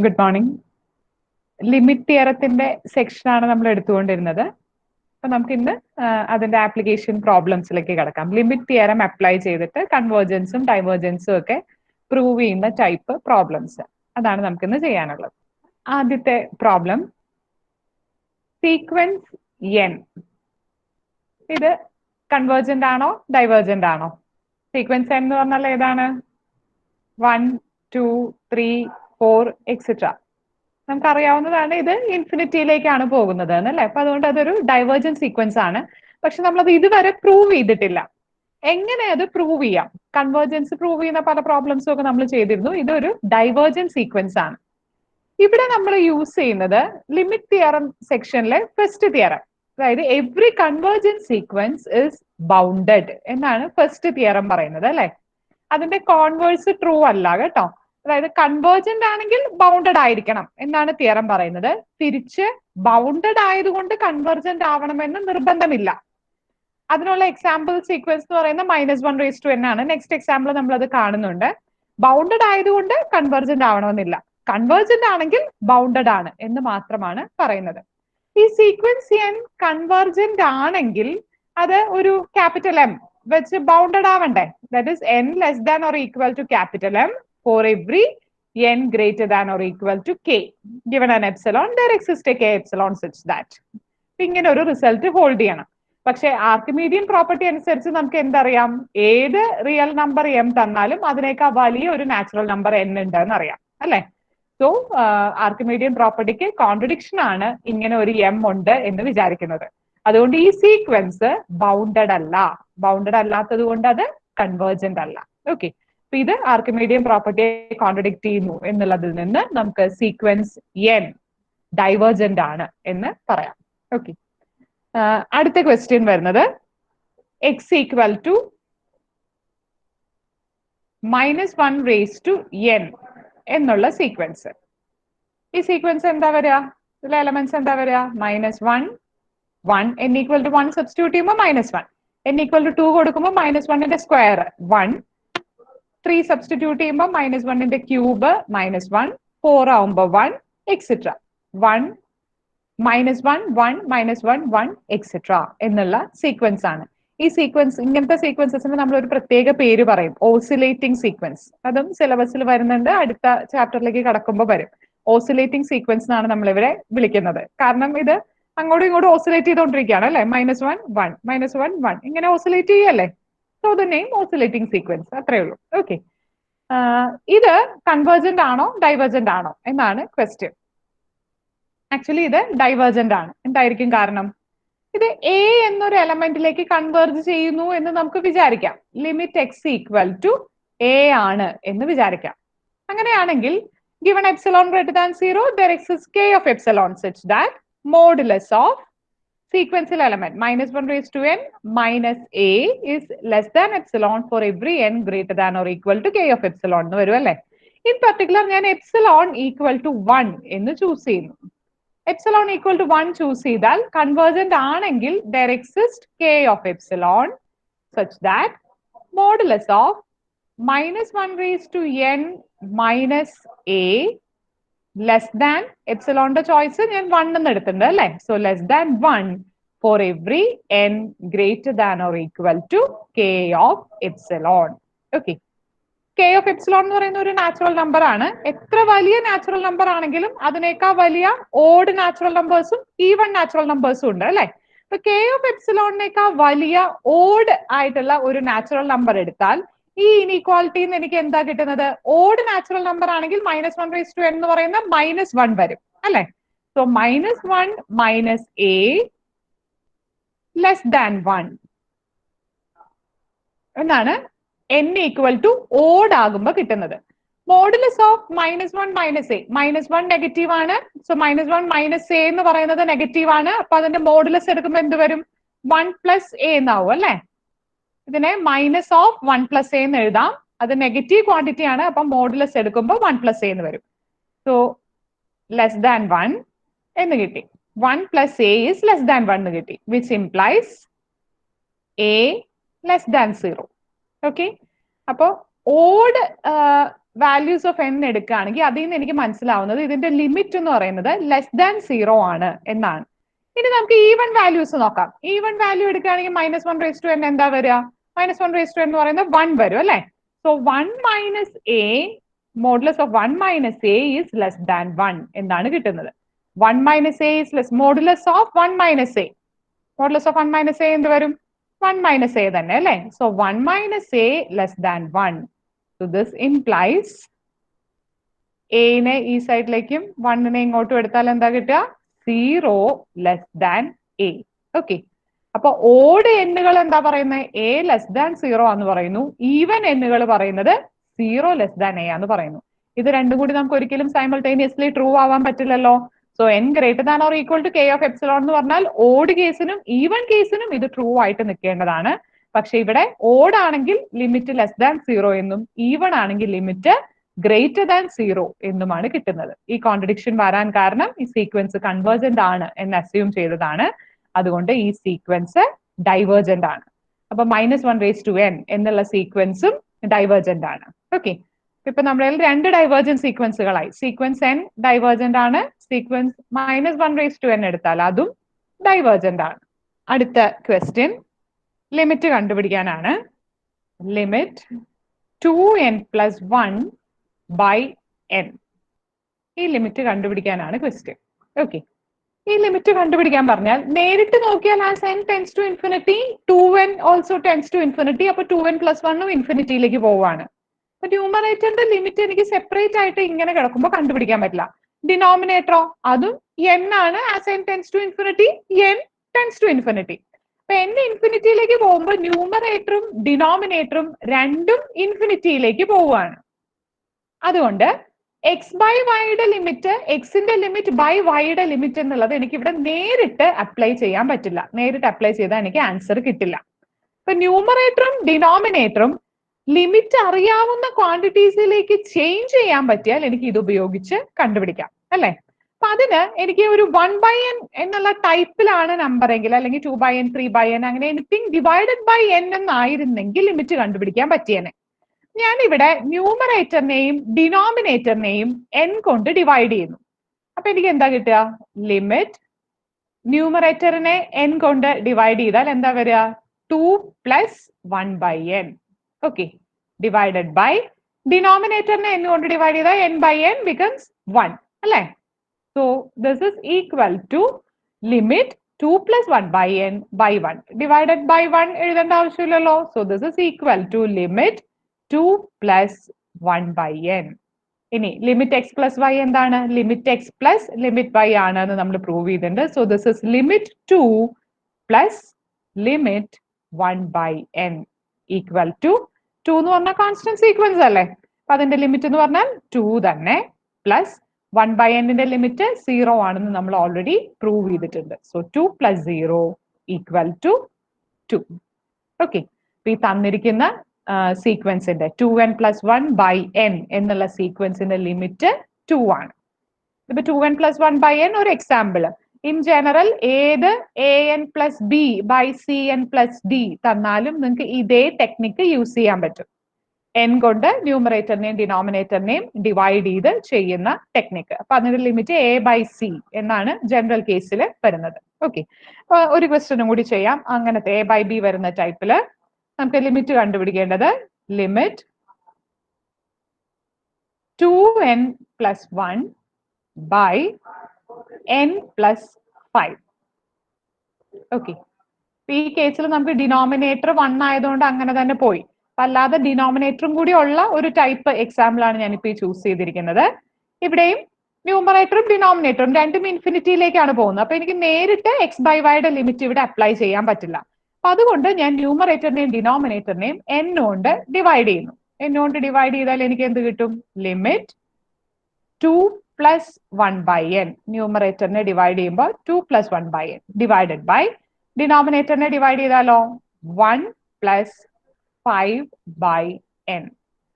Good morning. Limit തിയറത്തിന്റെ സെക്ഷനാണ് നമ്മൾ എടുത്തുകൊണ്ടിരുന്നത്. അപ്പൊ നമുക്ക് ഇന്ന് അതിന്റെ ആപ്ലിക്കേഷൻ പ്രോബ്ലംസിലേക്ക് കിടക്കാം. ലിമിറ്റ് തിയറം അപ്ലൈ ചെയ്തിട്ട് കൺവേർജൻസും ഡൈവേർജൻസും ഒക്കെ പ്രൂവ് ചെയ്യുന്ന ടൈപ്പ് പ്രോബ്ലംസ്, അതാണ് നമുക്കിന്ന് ചെയ്യാനുള്ളത്. ആദ്യത്തെ പ്രോബ്ലം, സീക്വൻസ് എൻ ഇത് കൺവേർജന്റ് ആണോ ഡൈവേർജന്റ് ആണോ? സീക്വൻസ് എൻ എന്ന് പറഞ്ഞാൽ ഏതാണ്? 1 2 3 4 എക്സെട്ര. നമുക്കറിയാവുന്നതാണ് ഇത് ഇൻഫിനിറ്റിയിലേക്കാണ് പോകുന്നത് എന്നല്ലേ. അപ്പൊ അതുകൊണ്ട് അതൊരു ഡൈവേർജന്റ് സീക്വൻസ് ആണ്. പക്ഷെ നമ്മളത് ഇതുവരെ പ്രൂവ് ചെയ്തിട്ടില്ല. എങ്ങനെ അത് പ്രൂവ് ചെയ്യാം? കൺവേർജൻസ് പ്രൂവ് ചെയ്യുന്ന പല പ്രോബ്ലംസും ഒക്കെ നമ്മൾ ചെയ്തിരുന്നു. ഇതൊരു ഡൈവേർജന്റ് സീക്വൻസ് ആണ്. ഇവിടെ നമ്മൾ യൂസ് ചെയ്യുന്നത് ലിമിറ്റ് തിയറം സെക്ഷനിലെ ഫസ്റ്റ് തിയറം, അതായത് every convergent sequence is bounded എന്നാണ് ഫസ്റ്റ് തിയറം പറയുന്നത് അല്ലെ. അതിന്റെ കോൺവേഴ്സ് ട്രൂ അല്ല കേട്ടോ. അതായത് കൺവേർജന്റ് ആണെങ്കിൽ ബൗണ്ടഡ് ആയിരിക്കണം എന്നാണ് തിയറം പറയുന്നത്. തിരിച്ച് ബൗണ്ടഡ് ആയതുകൊണ്ട് കൺവേർജന്റ് ആവണമെന്ന് നിർബന്ധമില്ല. അതിനുള്ള എക്സാമ്പിൾ സീക്വൻസ് എന്ന് പറയുന്നത് -1 ആണ്. നെക്സ്റ്റ് എക്സാമ്പിൾ നമ്മൾ അത് കാണുന്നുണ്ട്. ബൗണ്ടഡ് ആയതുകൊണ്ട് കൺവേർജന്റ് ആവണമെന്നില്ല. കൺവേർജന്റ് ആണെങ്കിൽ ബൗണ്ടഡ് ആണ് എന്ന് മാത്രമാണ് പറയുന്നത്. ഈ സീക്വൻസ് എൻ കൺവേർജന്റ് ആണെങ്കിൽ അത് ഒരു ക്യാപിറ്റൽ എം വെച്ച് ബൗണ്ടഡ് ആവണ്ടേ? That is n less than or equal to capital M for every n greater than or equal to k. Given an epsilon, there exists a k epsilon such that. ഇങ്ങനെ ഒരു result hold ചെയ്യണം. പക്ഷെ ആർക്കിമീഡിയൻ property അനുസരിച്ച് നമുക്ക് എന്തറിയാം? ഏത് real number M തന്നാലും അതിനേക്കാൾ വലിയ ഒരു നാച്ചുറൽ നമ്പർ n ഉണ്ട് എന്ന് അറിയാം അല്ലെ. സോ ആർക്കിമീഡിയൻ പ്രോപ്പർട്ടിക്ക് കോൺട്രഡിക്ഷൻ ആണ് ഇങ്ങനെ ഒരു എം ഉണ്ട് എന്ന് വിചാരിക്കുന്നത്. അതുകൊണ്ട് ഈ സീക്വൻസ് ബൗണ്ടഡ് അല്ല. ബൗണ്ടഡ് അല്ലാത്തത് കൊണ്ട് അത് കൺവേർജന്റ് അല്ല. ഓക്കെ, അപ്പൊ ഇത് ആർക്കിമീഡിയൻ പ്രോപ്പർട്ടിയെ കോൺട്രഡിക്ട് ചെയ്യുന്നു എന്നുള്ളതിൽ നിന്ന് നമുക്ക് സീക്വൻസ് എൻ ഡൈവേർജന്റ് ആണ് എന്ന് പറയാം. ഓക്കെ, അടുത്ത ക്വസ്റ്റ്യൻ വരുന്നത് X equal to -1 raise to n എന്നുള്ള സീക്വൻസ്. ഈ സീക്വൻസ് എന്താ വരിക? ഇതിലെ എലമെന്റ്സ് എന്താ വരിക? -1 1 n ഈക്വൽ ടു 1 സബ്സ്റ്റിറ്റ്യൂട്ട് ചെയ്യുമ്പോൾ -1, n ഈക്വൽ ടു 2 കൊടുക്കുമ്പോൾ -1ന്റെ സ്ക്വയർ 1, 3 സബ്സ്റ്റിറ്റ്യൂട്ട് ചെയ്യുമ്പോൾ -1ന്റെ ക്യൂബ് -1, 4 ആവുമ്പോൾ 1 എക്സെട്ര 1 -1 1 -1 1 എക്സെട്ര എന്നുള്ള സീക്വൻസ് ആണ്. ഈ സീക്വൻസ്, ഇങ്ങനത്തെ സീക്വൻസസിന് നമ്മൾ ഒരു പ്രത്യേക പേര് പറയും, ഓസിലേറ്റിംഗ് സീക്വൻസ്. അതും സിലബസിൽ വരുന്നുണ്ട്, അടുത്ത ചാപ്റ്ററിലേക്ക് കടക്കുമ്പോൾ വരും. ഓസിലേറ്റിംഗ് സീക്വൻസ് എന്നാണ് നമ്മൾ ഇവരെ വിളിക്കുന്നത്. കാരണം ഇത് അങ്ങോട്ടും ഇങ്ങോട്ടും ഓസിലേറ്റ് ചെയ്തുകൊണ്ടിരിക്കുകയാണ് അല്ലെ. -1 1 -1 1 ഇങ്ങനെ ഓസിലേറ്റ് ചെയ്യല്ലേ. So the name oscillating sequence, അത്രേ ഉള്ളൂ. ഓക്കെ, ഇത് കൺവേർജന്റ് ആണോ ഡൈവേർജന്റ് ആണോ എന്നാണ് ക്വസ്റ്റ്യൻ. ആക്ച്വലി ഇത് ഡൈവേർജന്റ് ആണ്. എന്തായിരിക്കും കാരണം? ഇത് എ എന്നൊരു എലമെന്റിലേക്ക് കൺവേർജ് ചെയ്യുന്നു എന്ന് നമുക്ക് വിചാരിക്കാം. Limit X equal to A ആണ് എന്ന് വിചാരിക്കാം. അങ്ങനെയാണെങ്കിൽ given epsilon greater than 0, there exists k of epsilon such that modulus of sequential element -1 raised to n minus a is less than epsilon for every n greater than or equal to k of epsilon എന്ന് വരും അല്ലെ. In particular ഞാൻ epsilon equal to 1 എന്ന് choose ചെയ്യുന്നു. epsilon equal to 1 choose ചെയ്താൽ convergent ആണെങ്കിൽ there exists k of epsilon such that modulus of -1 raised to n minus a less than എപ്സിലോണിന്റെ choice ഞാൻ 1 എന്ന് എടുത്തിട്ടുണ്ട് അല്ലെ. So less than 1 for every n greater than or equal to k of epsilon. Okay, k of epsilon എന്ന് പറയുന്ന ഒരു natural number ആണ്. എത്ര വലിയ നാച്ചുറൽ നമ്പർ ആണെങ്കിലും അതിനേക്കാൾ വലിയ ഓഡ് നാച്ചുറൽ നമ്പേഴ്സും ഈവൺ നാച്ചുറൽ നമ്പേഴ്സും ഉണ്ട് അല്ലെ. അപ്പൊ k ഓഫ് എപ്സിലോണിനേക്കാൾ വലിയ ഓഡ് ആയിട്ടുള്ള ഒരു നാച്ചുറൽ നമ്പർ എടുത്താൽ ഈ ഇനീക്വാളിറ്റിയിൽ നിന്ന് എനിക്ക് എന്താ കിട്ടുന്നത്? ഓഡ് നാച്ചുറൽ നമ്പർ ആണെങ്കിൽ -1 റേസ് ടു n എന്ന് പറയുന്ന -1 വരും അല്ലെ. So -1 minus a less than 1 എന്നാണ് n ഈക്വൽ ടു ഓഡ് ആകുമ്പോൾ കിട്ടുന്നത്. Modulus of -1 minus a, -1 negative ആണ്. സോ -1 minus a എന്ന് പറയുന്നത് നെഗറ്റീവ് ആണ്. അപ്പൊ അതിന്റെ മോഡുലസ് എടുക്കുമ്പോൾ എന്ത് വരും? 1 plus a എന്നാവും അല്ലെ. ഇതിനെ മൈനസ് ഓഫ് 1 plus a എന്ന് എഴുതാം. അത് നെഗറ്റീവ് ക്വാണ്ടിറ്റി ആണ്. അപ്പൊ മോഡുലസ് എടുക്കുമ്പോൾ 1 plus a എന്ന് വരും. സോ ലെസ് ദാൻ 1 എന്ന് കിട്ടി. 1 plus a is less than 1 എന്ന് കിട്ടി, which implies a less than 0. Okay, അപ്പോ ഓഡ് വാല്യൂസ് ഓഫ് n എടുക്കുകയാണെങ്കിൽ അതിൽ നിന്ന് എനിക്ക് മനസ്സിലാവുന്നത് ഇതിന്റെ ലിമിറ്റ് എന്ന് പറയുന്നത് ലെസ് ദാൻ 0 ആണ് എന്നാണ്. ഇനി നമുക്ക് ഈവൻ വാല്യൂസ് നോക്കാം. ഈവൻ വാല്യൂ എടുക്കുകയാണെങ്കിൽ -1 എന്താ വരിക? -1 എന്ന് പറയുന്നത് 1 വരും അല്ലെ? So 1 - a modulus of 1 - a is less than 1 എന്നാണ് കിട്ടുന്നത്. 1 - a is less modulus of 1 - a. Modulus of 1 - a എന്ത് വരും? 1 - a തന്നെ അല്ലെ? So 1 - a less than 1. So this implies a നെ ഈ സൈഡിലേക്കും 1 നെ ഇങ്ങോട്ടും എടുത്താൽ എന്താ കിട്ടുക? 0 ലെസ് ദാൻ a. ഓക്കെ, അപ്പൊ ഓഡ് എണ്ണുകൾ എന്താ പറയുന്നത്? a ലെസ് ദാൻ 0 എന്ന് പറയുന്നു. ഈവൻ എണ്ണുകൾ പറയുന്നത് 0 ലെസ് ദാൻ a എന്ന് പറയുന്നു. ഇത് രണ്ടും കൂടി നമുക്ക് ഒരിക്കലും സൈമൾട്ടേനിയസ്ലി ട്രൂ ആവാൻ പറ്റില്ലല്ലോ. So n greater than or equal to k of epsilon എന്ന് പറഞ്ഞാൽ ഓഡ് കേസിനും ഈവൻ കേസിനും ഇത് ട്രൂ ആയിട്ട് നിൽക്കേണ്ടതാണ്. പക്ഷെ ഇവിടെ ഓഡ് ആണെങ്കിൽ ലിമിറ്റ് ലെസ് ദാൻ 0 എന്നും ഈവൺ ആണെങ്കിൽ ലിമിറ്റ് ഗ്രേറ്റർ ദാൻ 0 എന്നുമാണ് കിട്ടുന്നത്. ഈ കോൺട്രഡിക്ഷൻ വരാൻ കാരണം ഈ സീക്വൻസ് കൺവേർജന്റ് ആണ് എന്ന് അസ്യൂം ചെയ്തതാണ്. അതുകൊണ്ട് ഈ സീക്വൻസ് ഡൈവേർജന്റ് ആണ്. അപ്പൊ -1n എന്നുള്ള സീക്വൻസും ഡൈവേർജന്റ് ആണ്. ഓക്കെ, ഇപ്പൊ നമ്മുടെ രണ്ട് ഡൈവേർജന്റ് സീക്വൻസുകളായി. സീക്വൻസ് n ഡൈവേർജന്റ് ആണ്, സീക്വൻസ് -1n എടുത്താൽ അതും ഡൈവേർജന്റ് ആണ്. അടുത്ത ക്വസ്റ്റ്യൻ ലിമിറ്റ് കണ്ടുപിടിക്കാനാണ്. Limit 2n + 1 by n. ഈ ലിമിറ്റ് കണ്ടുപിടിക്കാനാണ് ക്വസ്റ്റ്യൻ. ഓക്കെ, ഈ ലിമിറ്റ് കണ്ടുപിടിക്കാൻ പറഞ്ഞാൽ നേരിട്ട് നോക്കിയാൽ as n tends to infinity 2n also tends to infinity. അപ്പൊ 2n + 1 ഇൻഫിനിറ്റിയിലേക്ക് പോവാണ്. അപ്പൊ ന്യൂമറേറ്ററിന്റെ ലിമിറ്റ് എനിക്ക് സെപ്പറേറ്റ് ആയിട്ട് ഇങ്ങനെ കിടക്കുമ്പോൾ കണ്ടുപിടിക്കാൻ പറ്റില്ല. ഡിനോമിനേറ്ററോ അതും n ആണ്. As n tends to infinity n tends to infinity. അപ്പൊ n ഇൻഫിനിറ്റിയിലേക്ക് പോകുമ്പോൾ ന്യൂമറേറ്ററും ഡിനോമിനേറ്ററും രണ്ടും ഇൻഫിനിറ്റിയിലേക്ക് പോവുകയാണ്. അതുകൊണ്ട് എക്സ് ബൈ വൈയുടെ ലിമിറ്റ്, എക്സിന്റെ ലിമിറ്റ് ബൈ വൈയുടെ ലിമിറ്റ് എന്നുള്ളത് എനിക്ക് ഇവിടെ നേരിട്ട് അപ്ലൈ ചെയ്യാൻ പറ്റില്ല. നേരിട്ട് അപ്ലൈ ചെയ്താൽ എനിക്ക് ആൻസർ കിട്ടില്ല. ഇപ്പൊ ന്യൂമറേറ്ററും ഡിനോമിനേറ്ററും ലിമിറ്റ് അറിയാവുന്ന ക്വാണ്ടിറ്റീസിലേക്ക് ചേഞ്ച് ചെയ്യാൻ പറ്റിയാൽ എനിക്ക് ഇത് ഉപയോഗിച്ച് കണ്ടുപിടിക്കാം അല്ലെ? അപ്പൊ അതിന് എനിക്ക് ഒരു 1/n എന്നുള്ള ടൈപ്പിലാണ് നമ്പർ എങ്കിൽ, അല്ലെങ്കിൽ 2/n 3/n അങ്ങനെ എനിത്തിങ് ഡിവൈഡഡ് ബൈ n എന്നായിരുന്നെങ്കിൽ ലിമിറ്റ് കണ്ടുപിടിക്കാൻ പറ്റിയേനെ. ഞാൻ ഇവിടെ ന്യൂമറേറ്ററിനെയും ഡിനോമിനേറ്ററിനെയും n കൊണ്ട് ഡിവൈഡ് ചെയ്യുന്നു. അപ്പൊ എനിക്ക് എന്താ കിട്ടുക? ലിമിറ്റ് ന്യൂമറേറ്ററിനെ n കൊണ്ട് ഡിവൈഡ് ചെയ്താൽ എന്താ വരിക? 2 + 1/n. ഓക്കെ, ഡിവൈഡഡ് ബൈ ഡിനോമിനേറ്ററിനെ n കൊണ്ട് ഡിവൈഡ് ചെയ്താൽ n/n becomes 1 അല്ലെ? So this is equal to limit 2 + 1/n by 1. Divided by 1 എഴുതേണ്ട ആവശ്യമില്ലല്ലോ. So this is equal to limit 2 + 1/n. ഇനി ലിമിറ്റ് x + y എന്താണ്? ലിമിറ്റ് x + ലിമിറ്റ് y ആണ് എന്ന് നമ്മൾ പ്രൂവ് ചെയ്തിട്ടുണ്ട്. So this is limit 2 + limit 1/n equal to 2 എന്ന് പറഞ്ഞാൽ കോൺസ്റ്റന്റ് സീക്വൻസ് അല്ലേ? അപ്പൊ അതിന്റെ ലിമിറ്റ് എന്ന് പറഞ്ഞാൽ 2 തന്നെ പ്ലസ് 1/n ലിമിറ്റ് 0 ആണെന്ന് നമ്മൾ ഓൾറെഡി പ്രൂവ് ചെയ്തിട്ടുണ്ട്. So 2 + 0 equal to 2. ഓക്കെ, ഈ തന്നിരിക്കുന്ന സീക്വൻസിന്റെ 2n + 1/n എന്നുള്ള സീക്വൻസിന്റെ ലിമിറ്റ് 2 ആണ്. ഇപ്പൊ 2n + 1/n ഒരു എക്സാമ്പിൾ. ഇൻ ജനറൽ ഏത് an + b by cn + d തന്നാലും നിങ്ങൾക്ക് ഇതേ ടെക്നിക്ക് യൂസ് ചെയ്യാൻ പറ്റും. n കൊണ്ട് ന്യൂമറേറ്ററിനെയും ഡിനോമിനേറ്ററിനെയും ഡിവൈഡ് ചെയ്ത് ചെയ്യുന്ന ടെക്നിക്ക്. അപ്പൊ അതിന്റെ ലിമിറ്റ് a/c എന്നാണ് ജനറൽ കേസിൽ വരുന്നത്. ഓക്കെ, ഒരു ക്വസ്റ്റ്യനും കൂടി ചെയ്യാം. അങ്ങനത്തെ a/b വരുന്ന ടൈപ്പില് നമുക്ക് ലിമിറ്റ് കണ്ടുപിടിക്കേണ്ടത് limit 2n + 1 by n + 5. Okay, ഈ കേസിൽ നമുക്ക് ഡിനോമിനേറ്റർ 1 ആയതുകൊണ്ട് അങ്ങനെ തന്നെ പോയി. അല്ലാതെ ഡിനോമിനേറ്ററും കൂടി ഉള്ള ഒരു ടൈപ്പ് എക്സാമ്പിൾ ആണ് ഞാനിപ്പോ ചൂസ് ചെയ്തിരിക്കുന്നത്. ഇവിടെയും ന്യൂമറേറ്ററും ഡിനോമിനേറ്ററും രണ്ടും ഇൻഫിനിറ്റിയിലേക്കാണ് പോകുന്നത്. അപ്പൊ എനിക്ക് നേരിട്ട് x/y ലിമിറ്റ് ഇവിടെ അപ്ലൈ ചെയ്യാൻ പറ്റില്ല. അപ്പൊ അതുകൊണ്ട് ഞാൻ ന്യൂമറേറ്ററിനെയും ഡിനോമിനേറ്ററിനെയും n കൊണ്ട് ഡിവൈഡ് ചെയ്യുന്നു. n കൊണ്ട് ഡിവൈഡ് ചെയ്താൽ എനിക്ക് എന്ത് കിട്ടും? Limit 2 + 1/n. ന്യൂമറേറ്ററിനെ ഡിവൈഡ് ചെയ്യുമ്പോൾ 2 + 1/n ഡിവൈഡഡ് ബൈ ഡിനോമിനേറ്ററിനെ ഡിവൈഡ് ചെയ്താലോ 1 + 5/n.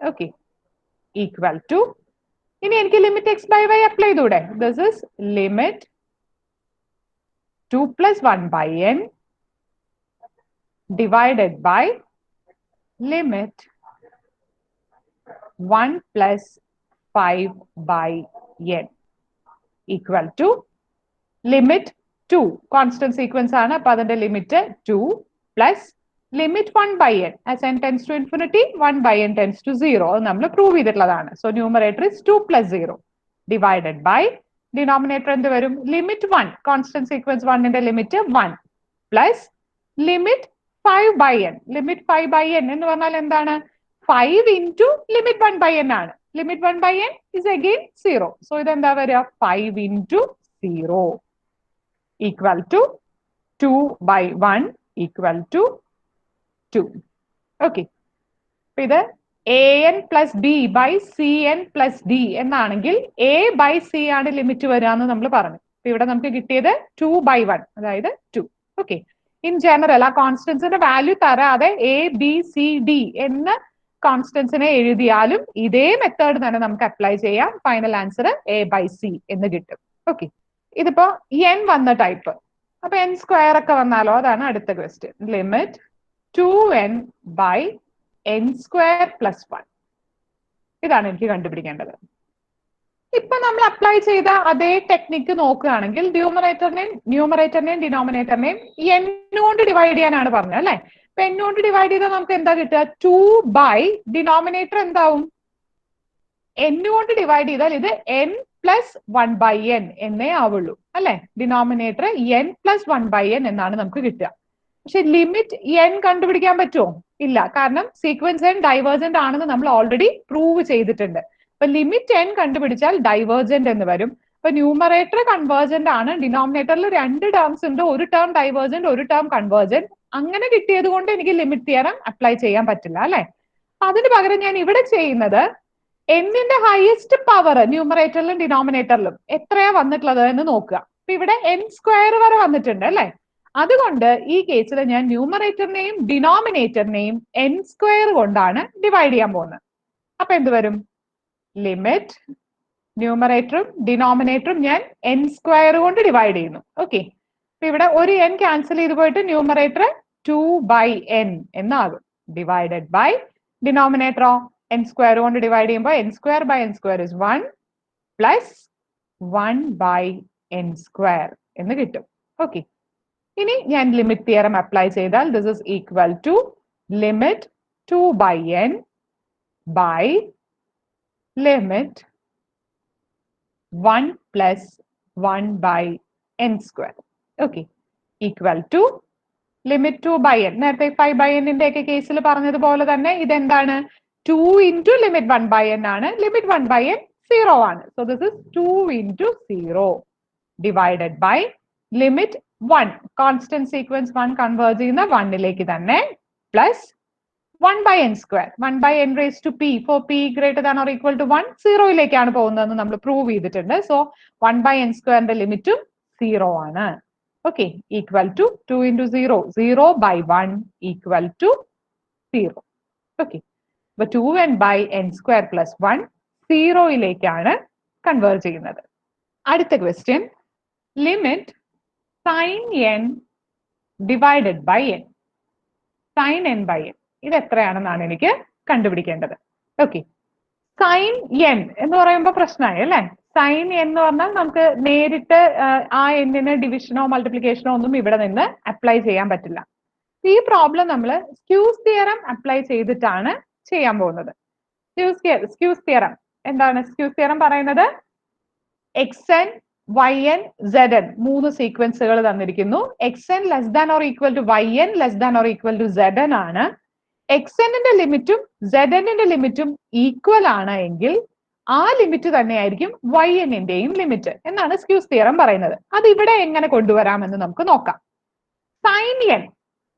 ഓക്കെ, ഈക്വൽ ടു ഇനി എനിക്ക് ലിമിറ്റ് x/y അപ്ലൈ ചെയ്തൂടെ? This is limit 2 + 1/n divided by limit 1 plus 5 by n equal to limit 2. Constant sequence ആണ്. അപ്പൊ അതിന്റെ limit 2 plus limit 1 by n. As n tends to infinity, 1 by n tends to 0. അത് നമ്മൾ prove ചെയ്തിട്ടുള്ളതാണ്. So numerator is 2 plus 0 divided by denominator എന്ത് വരും? Limit 1. Constant sequence 1 ന്റെ limit 1 plus limit 5 by n. Limit 5 by n എന്ന് പറഞ്ഞാൽ എന്താണ്? 5 into limit 1 by n ആണ്. Limit 1 by n is again 0. So ഇതെന്താ വരിക? 5 into 0 equal to 2 by 1 equal to 2. Okay. ഇത് an plus b by cn plus d എന്നാണെങ്കിൽ a by c ആണ് limit വരിക എന്ന് നമ്മൾ പറഞ്ഞു. ഇവിടെ നമുക്ക് കിട്ടിയത് 2 by 1, അതായത് 2. ഓക്കെ. ഇൻ ജനറൽ ആ കോൺസ്റ്റൻസിന്റെ വാല്യൂ തരാതെ a b c d എന്ന കോൺസ്റ്റൻസിനെ എഴുതിയാലും ഇതേ മെത്തേഡ് തന്നെ നമുക്ക് അപ്ലൈ ചെയ്യാം. Final answer a by c എന്ന് കിട്ടും. ഓക്കെ. ഇതിപ്പോ n വന്ന ടൈപ്പ്. അപ്പൊ n സ്ക്വയർ ഒക്കെ വന്നാലോ? അതാണ് അടുത്ത question. Limit 2n by n square plus 1. ഇതാണ് എനിക്ക് കണ്ടുപിടിക്കേണ്ടത്. ഇപ്പൊ നമ്മൾ അപ്ലൈ ചെയ്ത അതേ ടെക്നിക്ക് നോക്കുകയാണെങ്കിൽ ന്യൂമറേറ്ററിനെയും ഡിനോമിനേറ്ററിനെയും n കൊണ്ട് ഡിവൈഡ് ചെയ്യാനാണ് പറഞ്ഞത് അല്ലെ? അപ്പൊ n കൊണ്ട് ഡിവൈഡ് ചെയ്താൽ നമുക്ക് എന്താ കിട്ടുക? 2 by ഡിനോമിനേറ്റർ എന്താവും? n കൊണ്ട് ഡിവൈഡ് ചെയ്താൽ ഇത് n പ്ലസ് 1 by n എന്നേ ആവുള്ളൂ അല്ലെ? Denominator n plus 1 by n എന്നാണ് നമുക്ക് കിട്ടുക. പക്ഷെ ലിമിറ്റ് n കണ്ടുപിടിക്കാൻ പറ്റുമോ? ഇല്ല. കാരണം സീക്വൻസ് n ഡൈവേർജന്റ് ആണെന്ന് നമ്മൾ ഓൾറെഡി പ്രൂവ് ചെയ്തിട്ടുണ്ട്. അപ്പൊ ലിമിറ്റ് n കണ്ടുപിടിച്ചാൽ ഡൈവേർജന്റ് എന്ന് വരും. അപ്പൊ ന്യൂമറേറ്റർ കൺവേർജന്റ് ആണ്. ഡിനോമിനേറ്ററിൽ 2 ടേംസ് ഉണ്ട്. ഒരു ടേം ഡൈവേർജന്റ്, ഒരു ടേം കൺവേർജന്റ്. അങ്ങനെ കിട്ടിയത് കൊണ്ട് എനിക്ക് ലിമിറ്റ് തിയറം അപ്ലൈ ചെയ്യാൻ പറ്റില്ല അല്ലെ? അതിന് പകരം ഞാൻ ഇവിടെ ചെയ്യുന്നത് എന്നിന്റെ ഹയസ്റ്റ് പവർ ന്യൂമറേറ്ററിലും ഡിനോമിനേറ്ററിലും എത്രയാ വന്നിട്ടുള്ളത് എന്ന് നോക്കുക. അപ്പൊ ഇവിടെ n സ്ക്വയർ വരെ വന്നിട്ടുണ്ട് അല്ലെ? അതുകൊണ്ട് ഈ കേസിൽ ഞാൻ ന്യൂമറേറ്ററിനെയും ഡിനോമിനേറ്ററിനെയും n സ്ക്വയർ കൊണ്ടാണ് ഡിവൈഡ് ചെയ്യാൻ പോകുന്നത്. അപ്പൊ എന്ത് വരും? ലിമിറ്റ് ന്യൂമറേറ്ററും ഡിനോമിനേറ്ററും ഞാൻ n സ്ക്വയർ കൊണ്ട് ഡിവൈഡ് ചെയ്യുന്നു. ഓക്കെ. അപ്പൊ ഇവിടെ ഒരു n ക്യാൻസൽ ചെയ്ത് പോയിട്ട് ന്യൂമറേറ്റർ 2 by n എന്നാകും. ഡിവൈഡഡ് ബൈ ഡിനോമിനേറ്ററോ n സ്ക്വയർ കൊണ്ട് ഡിവൈഡ് ചെയ്യുമ്പോൾ n square by n square is 1 plus 1 by n square എന്ന് കിട്ടും. ഓക്കെ. ഇനി ഞാൻ ലിമിറ്റ് തിയറം അപ്ലൈ ചെയ്താൽ this is equal to limit 2 by n by limit 1 plus 1 by n square. Okay. Equal to limit 2 by n. നേരത്തെ 5 by n ന്റെ ഒക്കെ കേസിൽ പറഞ്ഞതുപോലെ തന്നെ ഇതെന്താണ്? 2 into limit 1 by n ആണ്. ലിമിറ്റ് 1 by n 0 ആണ്. So this is 2 into 0 divided by limit 1. Constant sequence 1 converge ചെയ്യുന്ന 1 ലേക്ക് തന്നെ plus 1 by n square. 1 by n raised to p. For p greater than or equal to 1, 0 യിലേക്കാണ് പോകുന്നതെന്ന് നമ്മൾ prove ചെയ്തിട്ടുണ്ട്. So 1 by n square ലിമിറ്റും 0 ആണ്. Okay. Equal to 2 into 0. 0 by 1 equal to 0. Okay. അപ്പൊ 2n by n square plus 1 0 യിലേക്കാണ് converge ചെയ്യുന്നത്. അടുത്ത question. Limit sin n divided by n. sin n by n. ഇത് എത്രയാണെന്നാണ് എനിക്ക് കണ്ടുപിടിക്കേണ്ടത്. ഓക്കെ. സൈൻ n എന്ന് പറയുമ്പോൾ പ്രശ്നമായി അല്ലെ? സൈൻ എന്ന് പറഞ്ഞാൽ നമുക്ക് നേരിട്ട് ആ എന്നിന് ഡിവിഷനോ മൾട്ടിപ്ലിക്കേഷനോ ഒന്നും ഇവിടെ നിന്ന് അപ്ലൈ ചെയ്യാൻ പറ്റില്ല. ഈ പ്രോബ്ലം നമ്മൾ സ്ക്യൂസ് തിയറം അപ്ലൈ ചെയ്തിട്ടാണ് ചെയ്യാൻ പോകുന്നത്. സ്ക്യൂസ് തിയറം എന്താണ്? സ്ക്യൂസ് തിയറം പറയുന്നത് xn yn zn 3 സീക്വൻസുകൾ തന്നിരിക്കുന്നു. xn less than or equal to yn less than or equal to zn ആണ്. xn ന്റെ ലിമിറ്റും zn ന്റെ ലിമിറ്റും ഈക്വൽ ആണ് എങ്കിൽ ആ ലിമിറ്റ് തന്നെയായിരിക്കും yn ന്റെയും ലിമിറ്റ് എന്നാണ് സ്ക്യൂസ് തിയറം പറയുന്നത്. അത് ഇവിടെ എങ്ങനെ കൊണ്ടുവരാമെന്ന് നമുക്ക് നോക്കാം. സൈൻ n,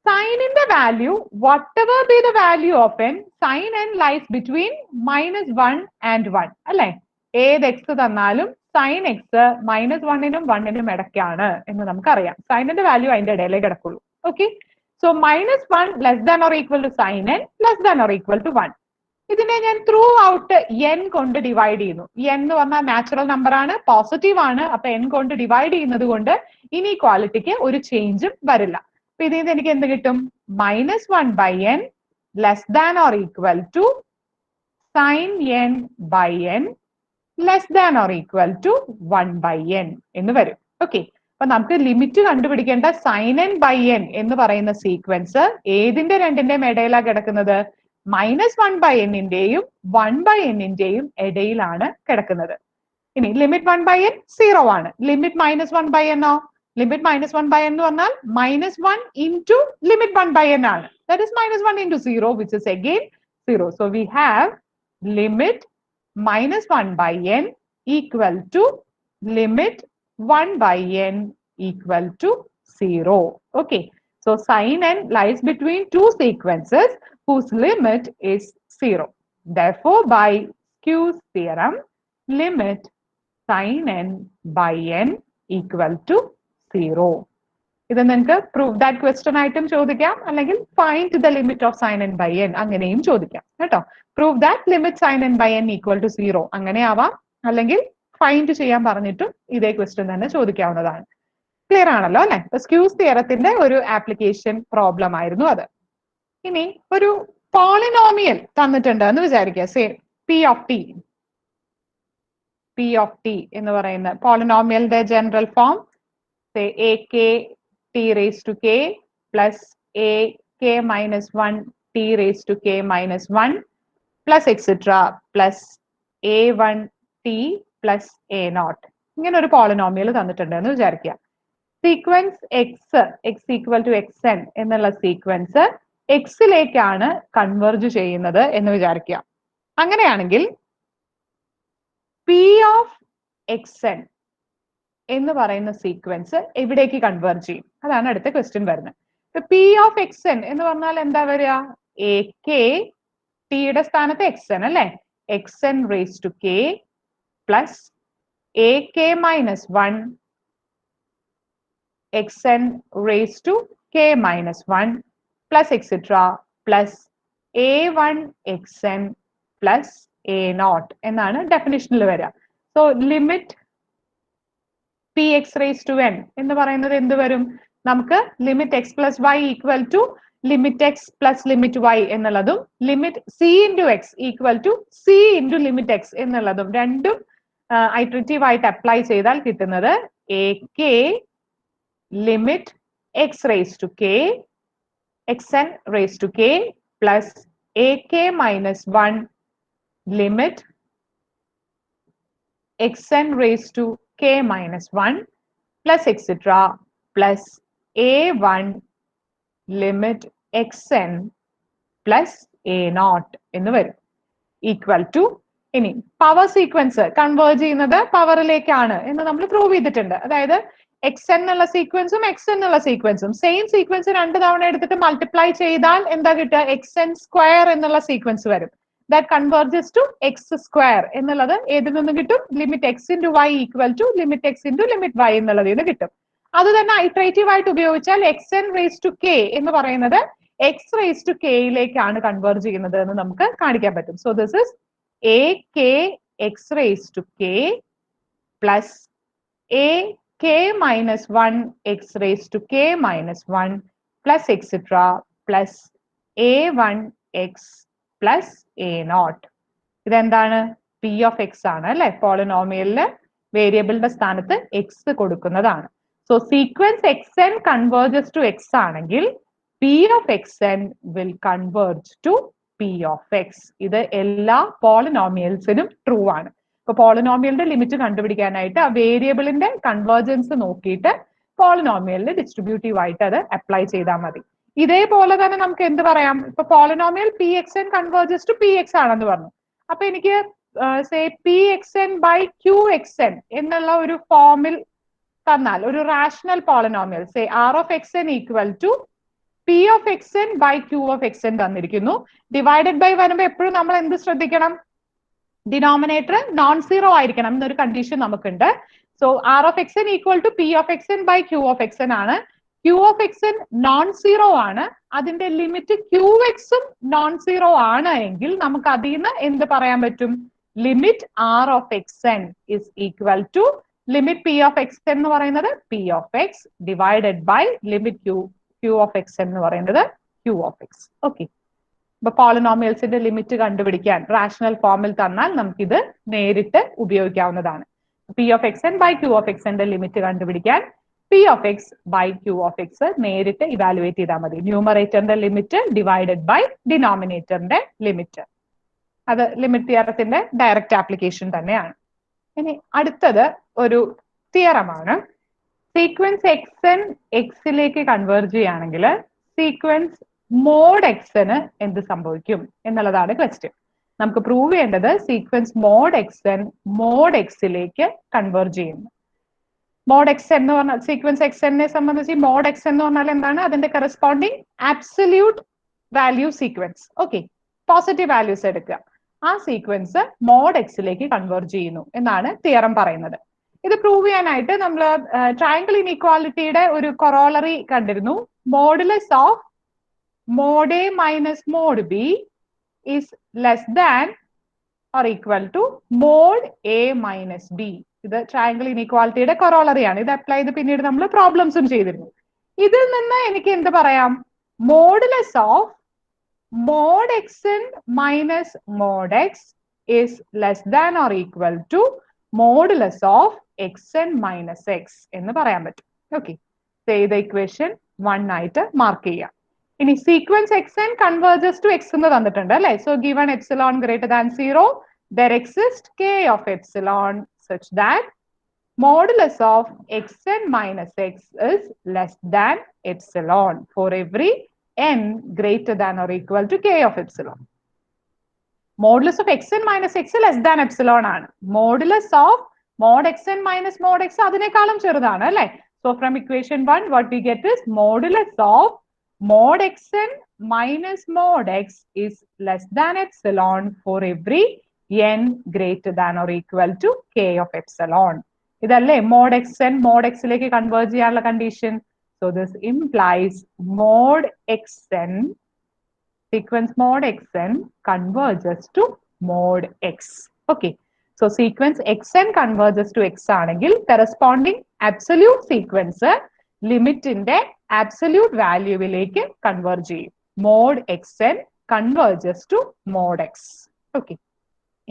സൈനിന്റെ value whatever be the value of n, sin n lies between -1 and 1 അല്ലെ? ഏത് x തന്നാലും sin x -1നും 1നും ഇടയ്ക്കാണ് എന്ന് നമുക്കറിയാം. സൈനിന്റെ വാല്യൂ അതിന്റെ ഇടയിലേ കിടക്കുള്ളൂ. Okay. So -1 less than or equal to sin n less than or equal to 1. ഇതിനെ ഞാൻ ത്രൂ ഔട്ട് n കൊണ്ട് ഡിവൈഡ് ചെയ്യുന്നു. n എന്ന് പറഞ്ഞാൽ നാച്ചുറൽ നമ്പർ ആണ്, പോസിറ്റീവ് ആണ്. അപ്പൊ n കൊണ്ട് ഡിവൈഡ് ചെയ്യുന്നത് കൊണ്ട് ഇനീക്വാളിറ്റിക്ക് ഒരു ചേഞ്ചും വരില്ല. അപ്പൊ ഇതിൽ നിന്ന് എനിക്ക് എന്ത് കിട്ടും? -1 by n less than or equal to sin n by n less than or equal to 1 by n എന്ന് വരും. ഓക്കെ, അപ്പൊ നമുക്ക് ലിമിറ്റ് കണ്ടുപിടിക്കേണ്ട sin n by n എന്ന് പറയുന്ന സീക്വൻസ് ഏതിന്റെ രണ്ടിന്റെയും ഇടയിലാണ് കിടക്കുന്നത്? -1 by n ന്റെയും 1 by n ന്റെയും ഇടയിലാണ് കിടക്കുന്നത്. ഇനി ലിമിറ്റ് 1 by n 0 ആണ്. ലിമിറ്റ് -1 by n ഓ? ലിമിറ്റ് -1 by n എന്ന് പറഞ്ഞാൽ -1 into ലിമിറ്റ് 1 by n ആണ്. That is -1 into 0 which is again 0. So we have limit -1 by n equal to limit 1 by n equal to 0. Okay, so sin n lies between two sequences whose limit is 0. Therefore, by Q's theorem, limit sin n by n equal to 0. ഇത് നിങ്ങൾക്ക് prove that question ആയിട്ടും ചോദിക്കാം, അല്ലെങ്കിൽ find the limit of sin n by n അങ്ങനെയും ചോദിക്കാം കേട്ടോ. Prove that limit sin n by n equal to 0 അങ്ങനെ ആവാം, അല്ലെങ്കിൽ ഫൈൻഡ് ചെയ്യാൻ പറഞ്ഞിട്ടും ഇതേ ക്വസ്റ്റ്യൻ തന്നെ ചോദിക്കാവുന്നതാണ്. ക്ലിയർ ആണല്ലോ അല്ലെ? സ്ക്യൂസ് തിയറത്തിന്റെ ഒരു ആപ്ലിക്കേഷൻ പ്രോബ്ലം ആയിരുന്നു അത്. ഇനി ഒരു പോളിനോമിയൽ തന്നിട്ടുണ്ട് എന്ന് വിചാരിക്കുക. സേ പി ഓഫ് ടി എന്ന് പറയുന്ന പോളിനോമിയലിന്റെ general form say ak t raised to k plus ak minus 1 t raised to k minus 1 plus etc plus a1 t plus a0. ഇങ്ങനെ ഒരു പോളിനോമിയൽ തന്നിട്ടുണ്ട് എന്ന് വിചാരിക്കുക. Sequence x equal to xn എന്നുള്ള sequence എക്സിലേക്കാണ് കൺവെർജ് ചെയ്യുന്നത് എന്ന് വിചാരിക്കുക. അങ്ങനെയാണെങ്കിൽ p ഓഫ് xn എന്ന് പറയുന്ന സീക്വൻസ് എവിടേക്ക് കൺവേർജ് ചെയ്യും? അതാണ് അടുത്ത ക്വസ്റ്റ്യൻ വരുന്നത്. പി ഓഫ് xn എന്ന് പറഞ്ഞാൽ എന്താ വരിക? ak ടിയുടെ സ്ഥാനത്ത് xn അല്ലെ? xn raise to k plus ak minus 1 xn raise to k minus 1 plus etcetera plus a1 xn plus a0 എന്നാണ് ഡെഫിനിഷനിൽ വരിക. So limit px raised to n എന്ന് പറയുന്നത് എന്ത് വരും? നമുക്ക് limit x plus y equal to limit x plus limit y എന്നുള്ളതും limit c into x equal to c into limit x എന്നുള്ളതും രണ്ടും ഐട്രേറ്റീവ് ആയിട്ട് അപ്ലൈ ചെയ്താൽ കിട്ടുന്നത് ak limit X raise to K xn raise to K plus ak minus 1 limit xn raised to k minus 1 plus etc plus a1 limit xn plus a0 എന്ന് വരും equal to. ഇനി power sequence converge ചെയ്യുന്നത് പവറിലേക്കാണ് എന്ന് നമ്മൾ prove ചെയ്തിട്ടുണ്ട്. അതായത് xn എന്നുള്ള സീക്വൻസും xn എന്നുള്ള സീക്വൻസും സെയിം സീക്വൻസ് 2 തവണ എടുത്തിട്ട് മൾട്ടിപ്ലൈ ചെയ്താൽ എന്താ കിട്ടുക? xn സ്ക്വയർ എന്നുള്ള സീക്വൻസ് വരും. that converges to x square എന്നുള്ളത് ഏതിൽ നിന്ന് കിട്ടും? Limit x into y equal to limit x into limit y എന്നുള്ളതിൽ നിന്ന് കിട്ടും. അത് തന്നെ ഐട്രേറ്റീവ് ആയിട്ട് ഉപയോഗിച്ചാൽ xn raised to k എന്ന് പറയുന്നത് x raised to k യിലേക്കാണ് കൺവേർജ് ചെയ്യുന്നത് എന്ന് നമുക്ക് കാണിക്കാൻ പറ്റും. So this is ak x raised to k plus ak minus 1 x raised to k minus 1 plus etc plus a1 x plus a0. ഇതെന്താണ്? p of x ആണ് അല്ലെ? പോളിനോമിയലില് വേരിയബിളിന്റെ സ്ഥാനത്ത് x കൊടുക്കുന്നതാണ്. So sequence xn converges to x ആണെങ്കിൽ p of xn will converge to p of x. ഇത് എല്ലാ പോളിനോമിയൽസിനും true ആണ്. ഇപ്പൊ പോളിനോമിയലിന്റെ ലിമിറ്റ് കണ്ടുപിടിക്കാനായിട്ട് ആ വേരിയബിളിന്റെ കൺവേർജൻസ് നോക്കിയിട്ട് പോളിനോമിയലിന് ഡിസ്ട്രിബ്യൂട്ടീവ് ആയിട്ട് അത് അപ്ലൈ ചെയ്താൽ മതി. ഇതേപോലെ തന്നെ നമുക്ക് എന്ത് പറയാം? ഇപ്പൊ polynomial P X N converges to P X ആണെന്ന് പറഞ്ഞു. അപ്പൊ എനിക്ക് say P X N by Q X N എന്നുള്ള ഒരു ഫോമിൽ തന്നാൽ ഒരു rational polynomial say R of X N equal to P of X N by Q of X N തന്നിരിക്കുന്നു. ഡിവൈഡഡ് ബൈ വരുമ്പോൾ എപ്പോഴും നമ്മൾ എന്ത് ശ്രദ്ധിക്കണം? ഡിനോമിനേറ്റർ നോൺ സീറോ ആയിരിക്കണം എന്നൊരു കണ്ടീഷൻ നമുക്കുണ്ട്. So r of X N equal to P of X N by Q of X n ആണ്. Q of X N non zero ആണ്. അതിന്റെ ലിമിറ്റ് ക്യൂ എക്സും നോൺ സീറോ ആണ് എങ്കിൽ നമുക്ക് അതിൽ നിന്ന് എന്ത് പറയാൻ പറ്റും? Limit r of X n is equal to limit p of x എന്ന് പറയുന്നത് p of x divided by limit q of x എന്ന് പറയുന്നത് ക്യൂ ഓഫ് എക്സ്. ഓക്കെ, ഇപ്പൊ പോളിനോമിയൽസിന്റെ ലിമിറ്റ് കണ്ടുപിടിക്കാൻ റാഷണൽ ഫോമിൽ തന്നാൽ നമുക്കിത് നേരിട്ട് ഉപയോഗിക്കാവുന്നതാണ്. P of X N by Q of x ന്റെ ലിമിറ്റ് കണ്ടുപിടിക്കാൻ p of x by Q of x നേരിട്ട് ഇവാലുവേറ്റ് ചെയ്താൽ മതി. ന്യൂമറേറ്ററിന്റെ ലിമിറ്റ് ഡിവൈഡഡ് ബൈ ഡിനോമിനേറ്ററിന്റെ ലിമിറ്റ്. അത് ലിമിറ്റ് തിയറത്തിന്റെ ഡയറക്റ്റ് ആപ്ലിക്കേഷൻ തന്നെയാണ്. ഇനി അടുത്തത് ഒരു തിയറമാണ്. സീക്വൻസ് എക്സ് എൻ എക്സിലേക്ക് കൺവേർജ് ചെയ്യുകയാണെങ്കിൽ സീക്വൻസ് മോഡ് എക്സിന് എന്ത് സംഭവിക്കും എന്നുള്ളതാണ് ക്വസ്റ്റ്യൻ. നമുക്ക് പ്രൂവ് ചെയ്യേണ്ടത് sequence mod X n mod എക്സിലേക്ക് കൺവേർജ് ചെയ്യുന്നു. മോഡ് എക്സ് എന്ന് പറഞ്ഞാൽ സീക്വൻസ് എക്സ് എന്നെ സംബന്ധിച്ച് മോഡ് എക്സ് എന്ന് പറഞ്ഞാൽ എന്താണ്? അതിന്റെ corresponding absolute value sequence. Okay, positive values എടുക്കുക. ആ സീക്വൻസ് മോഡ് എക്സിലേക്ക് കൺവേർജ് ചെയ്യുന്നു എന്നാണ് തിയറം പറയുന്നത്. ഇത് പ്രൂവ് ചെയ്യാനായിട്ട് നമ്മൾ ട്രയാങ്കിൾ ഇൻഇക്വാലിറ്റിയുടെ ഒരു കൊറോളറി കണ്ടിരുന്നു. Modulus of mod A minus mod B is less than or equal to mod A minus B. ഇത് ട്രയാങ്കിൾ ഇൻഇക്വാലിറ്റിയുടെ കൊറോളറി ആണ്. ഇത് അപ്ലൈ ചെയ്ത് പിന്നീട് നമ്മൾ പ്രോബ്ലംസും ചെയ്തിരുന്നു. ഇതിൽ നിന്ന് എനിക്ക് എന്ത് പറയാം? Modulus of mod X N minus mod X is less than or equal to modulus of X N minus X എന്ന് പറയാൻ പറ്റും. ഓക്കെ, ചെയ്ത ഇക്വേഷൻ 1 ആയിട്ട് മാർക്ക് ചെയ്യാം. ഇനി sequence X N converges to X എന്ന് തന്നിട്ടുണ്ട് അല്ലെ. So given epsilon greater than 0 there exists k of epsilon such that modulus of xn minus x is less than epsilon for every n greater than or equal to k of epsilon. Modulus of xn minus x less than epsilon ആണ്. Modulus of mod xn minus mod x അതിനേക്കാളും ചെറുതാണ് അല്ലേ. So from equation 1 what we get is modulus of mod xn minus mod x is less than epsilon for every n greater than or equal to k of epsilon. ഇതല്ലേ mod xn mod x ലേക്ക് converge ചെയ്യാനുള്ള condition. So this implies mod xn sequence mod xn converges to mod x. Okay, so sequence xn converges to x ആണെങ്കിൽ corresponding absolute sequence ലിമിറ്റിന്റെ absolute വാല്യൂവിലേക്ക് converge ചെയ്യും. mod xn converges to mod x. Okay,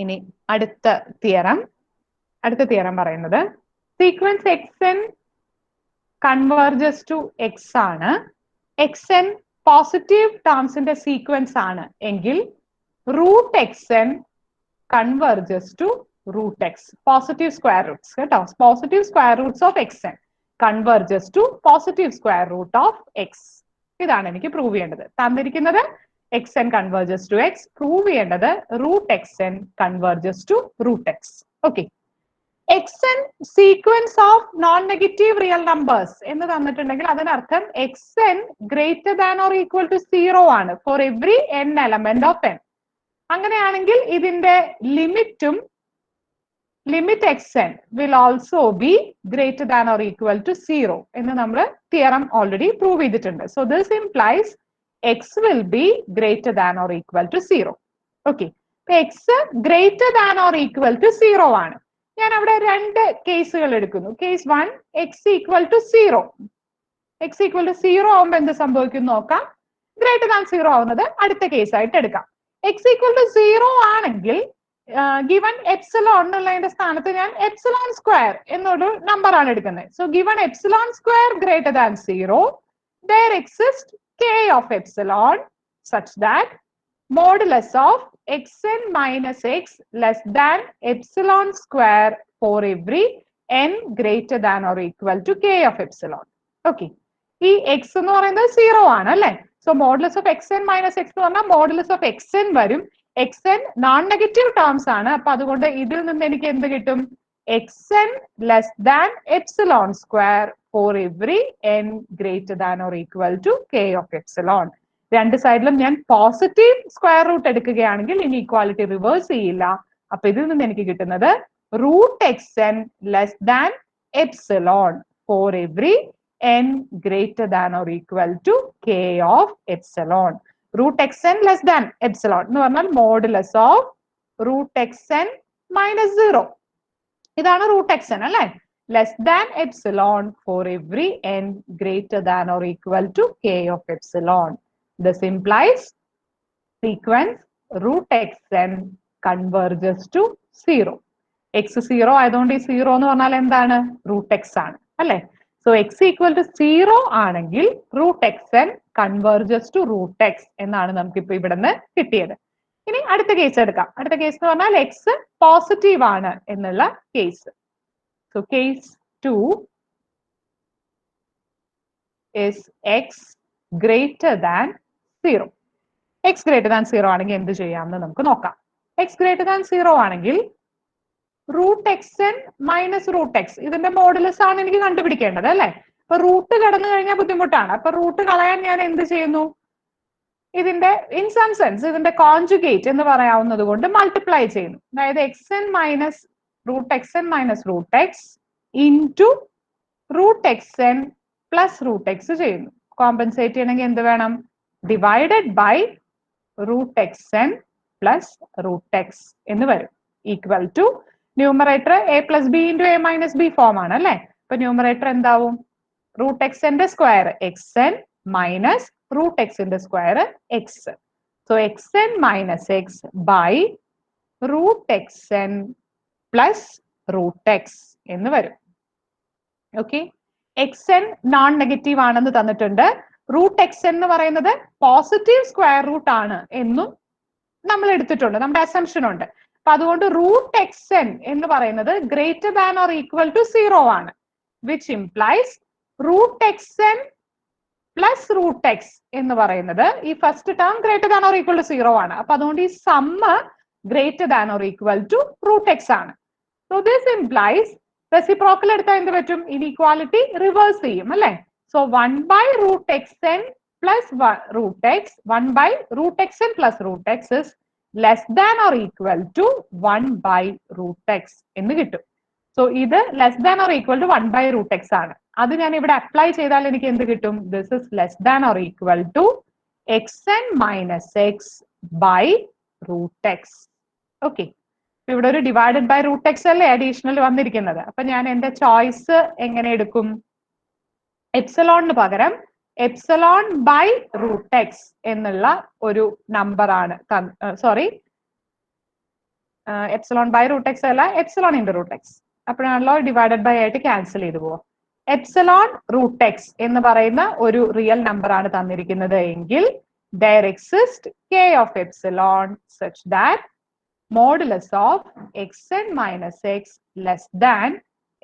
ഇനി അടുത്ത theorem പറയുന്നത് sequence xn converges to x ആണ്. xn positive ടേംസിന്റെ sequence ആണ് എങ്കിൽ root xn converges to root x. Positive square roots കേട്ടോ. Positive square roots of xn converges to positive square root of x. ഇതാണ് എനിക്ക് പ്രൂവ് ചെയ്യേണ്ടത്. തന്നിരിക്കുന്നത് xn converges to x, prove ചെയ്യേണ്ടത് root xn converges to root x. Okay, xn sequence of non-negative real numbers എന്ന് തന്നിട്ടുണ്ടെങ്കിൽ അതിനർത്ഥം xn greater than or equal to 0 ആണ് for every n element of n. അങ്ങനെയാണെങ്കിൽ ഇതിന്റെ ലിമിറ്റും limit xn will also be greater than or equal to 0 എന്ന് നമ്മൾ theorem already prove ചെയ്തിട്ടുണ്ട്. So this implies x will be greater than or equal to 0. Okay, x greater than or equal to 0 ആണ്. ഞാൻ അവിടെ രണ്ട് കേസുകൾ എടുക്കുന്നു. Case 1 x equal to 0. x equal to 0 ആവുമ്പോൾ എന്ത് സംഭവിക്കും നോക്കാം. ഗ്രേറ്റർ ദാൻ 0 ആവുന്നത് അടുത്ത കേസ് ആയിട്ട് എടുക്കാം. x equal to 0 ആണെങ്കിൽ given epsilon എന്നുള്ളതിന്റെ സ്ഥാനത്ത് ഞാൻ epsilon square എന്നൊരു നമ്പർ ആണ് എടുക്കുന്നത്. So given epsilon square greater than 0, there exists k of epsilon such that modulus of xn minus x less than epsilon square for every n greater than or equal to k of epsilon. Okay, ഈ x എന്ന് പറയുന്നത് 0 ആണ് അല്ലേ. So modulus of xn minus x എന്ന് പറഞ്ഞാൽ modulus of xn വരും. xn non negative terms ആണ്. അപ്പൊ അതുകൊണ്ട് ഇതിൽ നിന്ന് എനിക്ക് എന്ത് കിട്ടും? xn less than epsilon square for every n greater than or equal to k of epsilon. രണ്ട് സൈഡിലും ഞാൻ പോസിറ്റീവ് സ്ക്വയർ റൂട്ട് എടുക്കുകയാണെങ്കിൽ ഇനീക്വാലിറ്റി റിവേഴ്സ് ചെയ്യില്ല. അപ്പൊ ഇതിൽ നിന്ന് എനിക്ക് കിട്ടുന്നത് root xn less than epsilon for every n greater than or equal to k of epsilon. root xn less than epsilon എന്ന് പറഞ്ഞാൽ modulus of root xn minus 0. ഇതാണ് റൂട്ട് xn അല്ലേ. less than epsilon for every n greater than or equal to k of epsilon. This implies sequence root xn converges to 0. x 0 ആയതുകൊണ്ട് ഈ 0 എന്ന് പറഞ്ഞാൽ എന്താണ്? Root X ആണ് അല്ലെ? So X equal to 0 ആണെങ്കിൽ root X N converges to root X എന്നാണ് നമുക്കിപ്പോ ഇവിടുന്ന് കിട്ടിയത്. ഇനി അടുത്ത കേസ് എടുക്കാം. അടുത്ത കേസ് എന്ന് പറഞ്ഞാൽ എക്സ് പോസിറ്റീവ് ആണ് എന്നുള്ള case. So case 2 is x greater than 0. x greater than 0 ആണെങ്കിൽ എന്ത് ചെയ്യാമെന്ന് നമുക്ക് നോക്കാം. x greater than 0 ആണെങ്കിൽ root X N minus root X ഇതിന്റെ മോഡുലസ് ആണ് എനിക്ക് കണ്ടുപിടിക്കേണ്ടത് അല്ലെ? അപ്പൊ റൂട്ട് കടന്നു കഴിഞ്ഞാൽ ബുദ്ധിമുട്ടാണ്. അപ്പൊ റൂട്ട് കളയാൻ ഞാൻ എന്ത് ചെയ്യുന്നു? ഇതിന്റെ ഇൻ സം സെൻസ് ഇതിന്റെ കോൺജുഗേറ്റ് എന്ന് പറയാവുന്നത് കൊണ്ട് മൾട്ടിപ്ലൈ ചെയ്യുന്നു. അതായത് X N minus root X into root X N plus root X ചെയ്യുന്നു. കോമ്പൻസേറ്റ് ചെയ്യണമെങ്കിൽ എന്ത് വേണം? Divided by root X N plus root X എന്ന് വരും. Equal to numerator A plus B into A minus B form ആണ് അല്ലെ? അപ്പൊ numerator എന്താവും? റൂട്ട് എക്സിന്റെ square X N minus root എക്സിന്റെ square X. So X N minus X by root X N plus root X എന്ന് വരും. Okay, X N non negative ആണെന്ന് തന്നിട്ടുണ്ട്. റൂട്ട് എക്സ് എന്ന് പറയുന്നത് പോസിറ്റീവ് സ്ക്വയർ റൂട്ട് ആണ് എന്നും നമ്മൾ എടുത്തിട്ടുണ്ട്, നമ്മുടെ അസംഷൻ ഉണ്ട്. അപ്പൊ അതുകൊണ്ട് റൂട്ട് എക്സ് എൻ എന്ന് പറയുന്നത് greater than or equal to 0 ആണ്, which implies root X N plus root X എന്ന് പറയുന്നത് ഈ first term greater than or equal to 0 ആണ്. അപ്പൊ അതുകൊണ്ട് ഈ sum greater than or equal to root X ആണ്. സോ ദിസ് ഇംപ്ലൈസ് റെസിപ്രോക്കൽ എടുത്താൽ എന്ത് പറ്റും? ഇനീക്വാലിറ്റി റിവേഴ്സ് ചെയ്യും അല്ലെ? So 1 by root X N plus root X 1 by root X N plus root X is less than or equal to 1 by root X എന്ന് കിട്ടും. So ഇത് less than or equal to 1 by root X ആണ്. അത് ഞാൻ ഇവിടെ apply ചെയ്താൽ എനിക്ക് എന്ത് കിട്ടും? This is less than or equal to X N minus X by root X. Okay, ഇവിടെ ഒരു ഡിവൈഡഡ് ബൈ റൂട്ട് എക്സ് അല്ലേ അഡീഷണൽ വന്നിരിക്കുന്നത്. അപ്പൊ ഞാൻ എന്റെ ചോയ്സ് എങ്ങനെ എടുക്കും? എപ്സിലോണിന് പകരം എപ്സിലോൺ ബൈ റൂട്ട് എക്സ് എന്നുള്ള ഒരു നമ്പർ ആണ്. Sorry, epsilon by root x അല്ല, എപ്സിലോൺ ഇൻറ്റു റൂട്ട് എക്സ്. അപ്പോഴാണല്ലോ ഡിവൈഡഡ് ബൈ ആയിട്ട് ക്യാൻസൽ ചെയ്തു പോവാം. എപ്സിലോൺ റൂട്ട് എക്സ് എന്ന് പറയുന്ന ഒരു റിയൽ നമ്പർ ആണ് തന്നിരിക്കുന്നത് എങ്കിൽ there exists k of epsilon such that modulus of xn minus x less than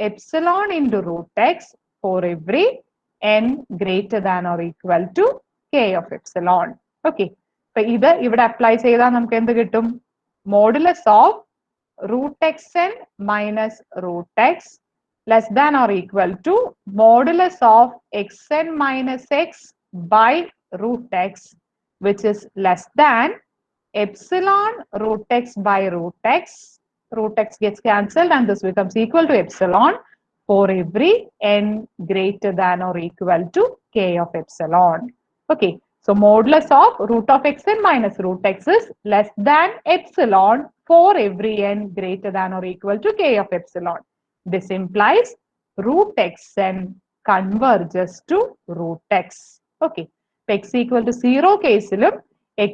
epsilon into root x for every n greater than or equal to k of epsilon. Okay, അപ്പൊ ഇത് ഇവിടെ apply ചെയ്താൽ നമുക്ക് എന്ത് കിട്ടും? Modulus of root X N minus root X less than or equal to modulus of X N minus X by root X which is less than epsilon root x by root x. Root x gets cancelled and this becomes equal to epsilon for every n greater than or equal to k of epsilon. Okay, so modulus of root of xn minus root x is less than epsilon for every n greater than or equal to k of epsilon. This implies root xn converges to root x. Okay, x equal to 0 കേസിലും x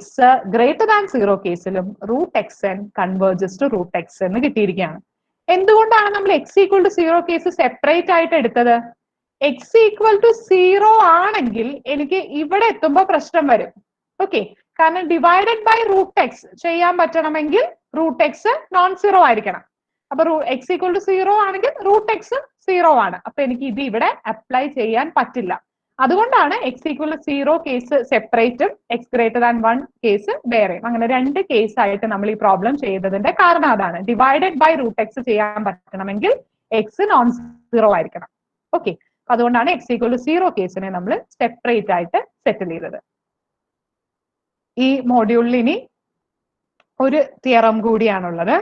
greater than 0 കേസിലും root X N converges to root X എന്ന് കിട്ടിയിരിക്കുകയാണ്. എന്തുകൊണ്ടാണ് നമ്മൾ x equal to 0 case separate ആയിട്ട് എടുത്തത്? x equal to 0 ആണെങ്കിൽ എനിക്ക് ഇവിടെ എത്തുമ്പോൾ പ്രശ്നം വരും. ഓക്കെ, കാരണം ഡിവൈഡഡ് ബൈ റൂട്ട് എക്സ് ചെയ്യാൻ പറ്റണമെങ്കിൽ റൂട്ട് എക്സ് നോൺ സീറോ ആയിരിക്കണം. അപ്പൊ x equal to 0 ആണെങ്കിൽ റൂട്ട് എക്സ് 0 ആണ്. അപ്പൊ എനിക്ക് ഇത് ഇവിടെ അപ്ലൈ ചെയ്യാൻ പറ്റില്ല. അതുകൊണ്ടാണ് x equal to 0 കേസ് സെപ്പറേറ്റും x greater than 1 കേസ് വേറെയും. അങ്ങനെ രണ്ട് കേസ് ആയിട്ട് നമ്മൾ ഈ പ്രോബ്ലം ചെയ്തതിന്റെ കാരണം അതാണ്. ഡിവൈഡഡ് ബൈ റൂട്ട് എക്സ് ചെയ്യാൻ പറ്റണമെങ്കിൽ എക്സ് നോൺ സീറോ ആയിരിക്കണം. ഓക്കെ, അതുകൊണ്ടാണ് x equal to 0 കേസിനെ നമ്മൾ സെപ്പറേറ്റ് ആയിട്ട് സെറ്റിൽ ചെയ്തത്. ഈ മോഡ്യൂളിൽ ഇനി ഒരു തിയറം കൂടിയാണുള്ളത്.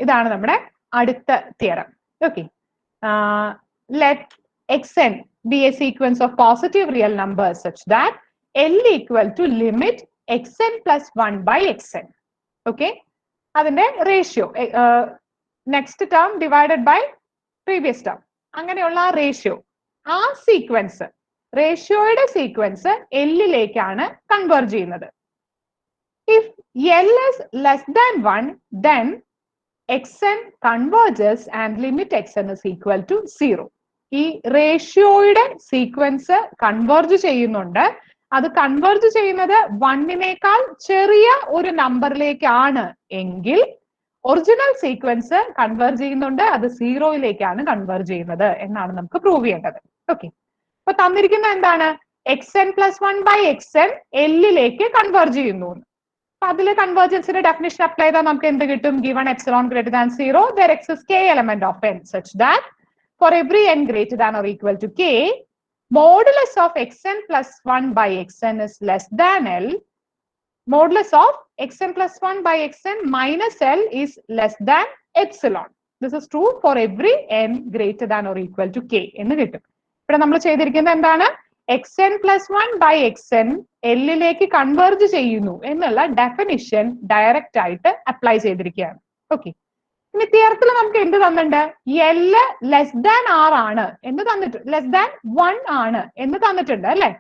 ഇതാണ് നമ്മുടെ അടുത്ത theorem. Okay, let xn be a sequence of positive real numbers such that L equal to limit xn plus 1 by xn. Okay, അതിന്റെ ratio next term divided by previous term അങ്ങനെയുള്ള ആ റേഷ്യോ ആ sequence റേഷ്യോയുടെ sequence എല്ലിലേക്കാണ് converge ചെയ്യുന്നത്. If L is less than 1 then xn converges and limit xn is equal to 0. ഈ റേഷ്യോയുടെ sequence converge ചെയ്യുന്നുണ്ട്. അത് കൺവേർജ് ചെയ്യുന്നത് 1നേക്കാൾ ചെറിയ ഒരു നമ്പറിലേക്കാണ് എങ്കിൽ ഒറിജിനൽ സീക്വൻസ് കൺവേർജ് ചെയ്യുന്നുണ്ട്, അത് 0യിലേക്കാണ് കൺവേർജ് ചെയ്യുന്നത് എന്നാണ് നമുക്ക് പ്രൂവ് ചെയ്യേണ്ടത്. ഓക്കെ, അപ്പൊ തന്നിരിക്കുന്ന എന്താണ്? xn plus 1 by xn എല്ലിലേക്ക് converge ചെയ്യുന്നു. അപ്പൊ അതില് കൺവേർജൻസിന്റെ ഡെഫിനിഷൻ അപ്ലൈ ചെയ്താൽ നമുക്ക് എന്ത് കിട്ടും? Given epsilon greater than 0 there exists k element of n such that for every n greater than or equal to k, modulus of xn plus 1 by xn is less than L. Modulus of xn plus 1 by xn minus L is less than epsilon. This is true for every n greater than or equal to k എന്ന് കിട്ടും. ഇവിടെ നമ്മൾ ചെയ്തിരിക്കുന്നത് എന്താണ്? xn plus 1 by xn എല്ലിലേക്ക് converge ചെയ്യുന്നു എന്നുള്ള definition direct ആയിട്ട് apply ചെയ്തിരിക്കുകയാണ്. ഓക്കെ, ഇനി തിയറത്തിൽ നമുക്ക് എന്ത് തന്നിട്ടുണ്ട്? L ലെസ് ദാൻ ആർ ആണ് എന്ന് തന്നിട്ടുണ്ട്, ലെസ് ദാൻ 1 ആണ് എന്ന് തന്നിട്ടുണ്ട് അല്ലെ?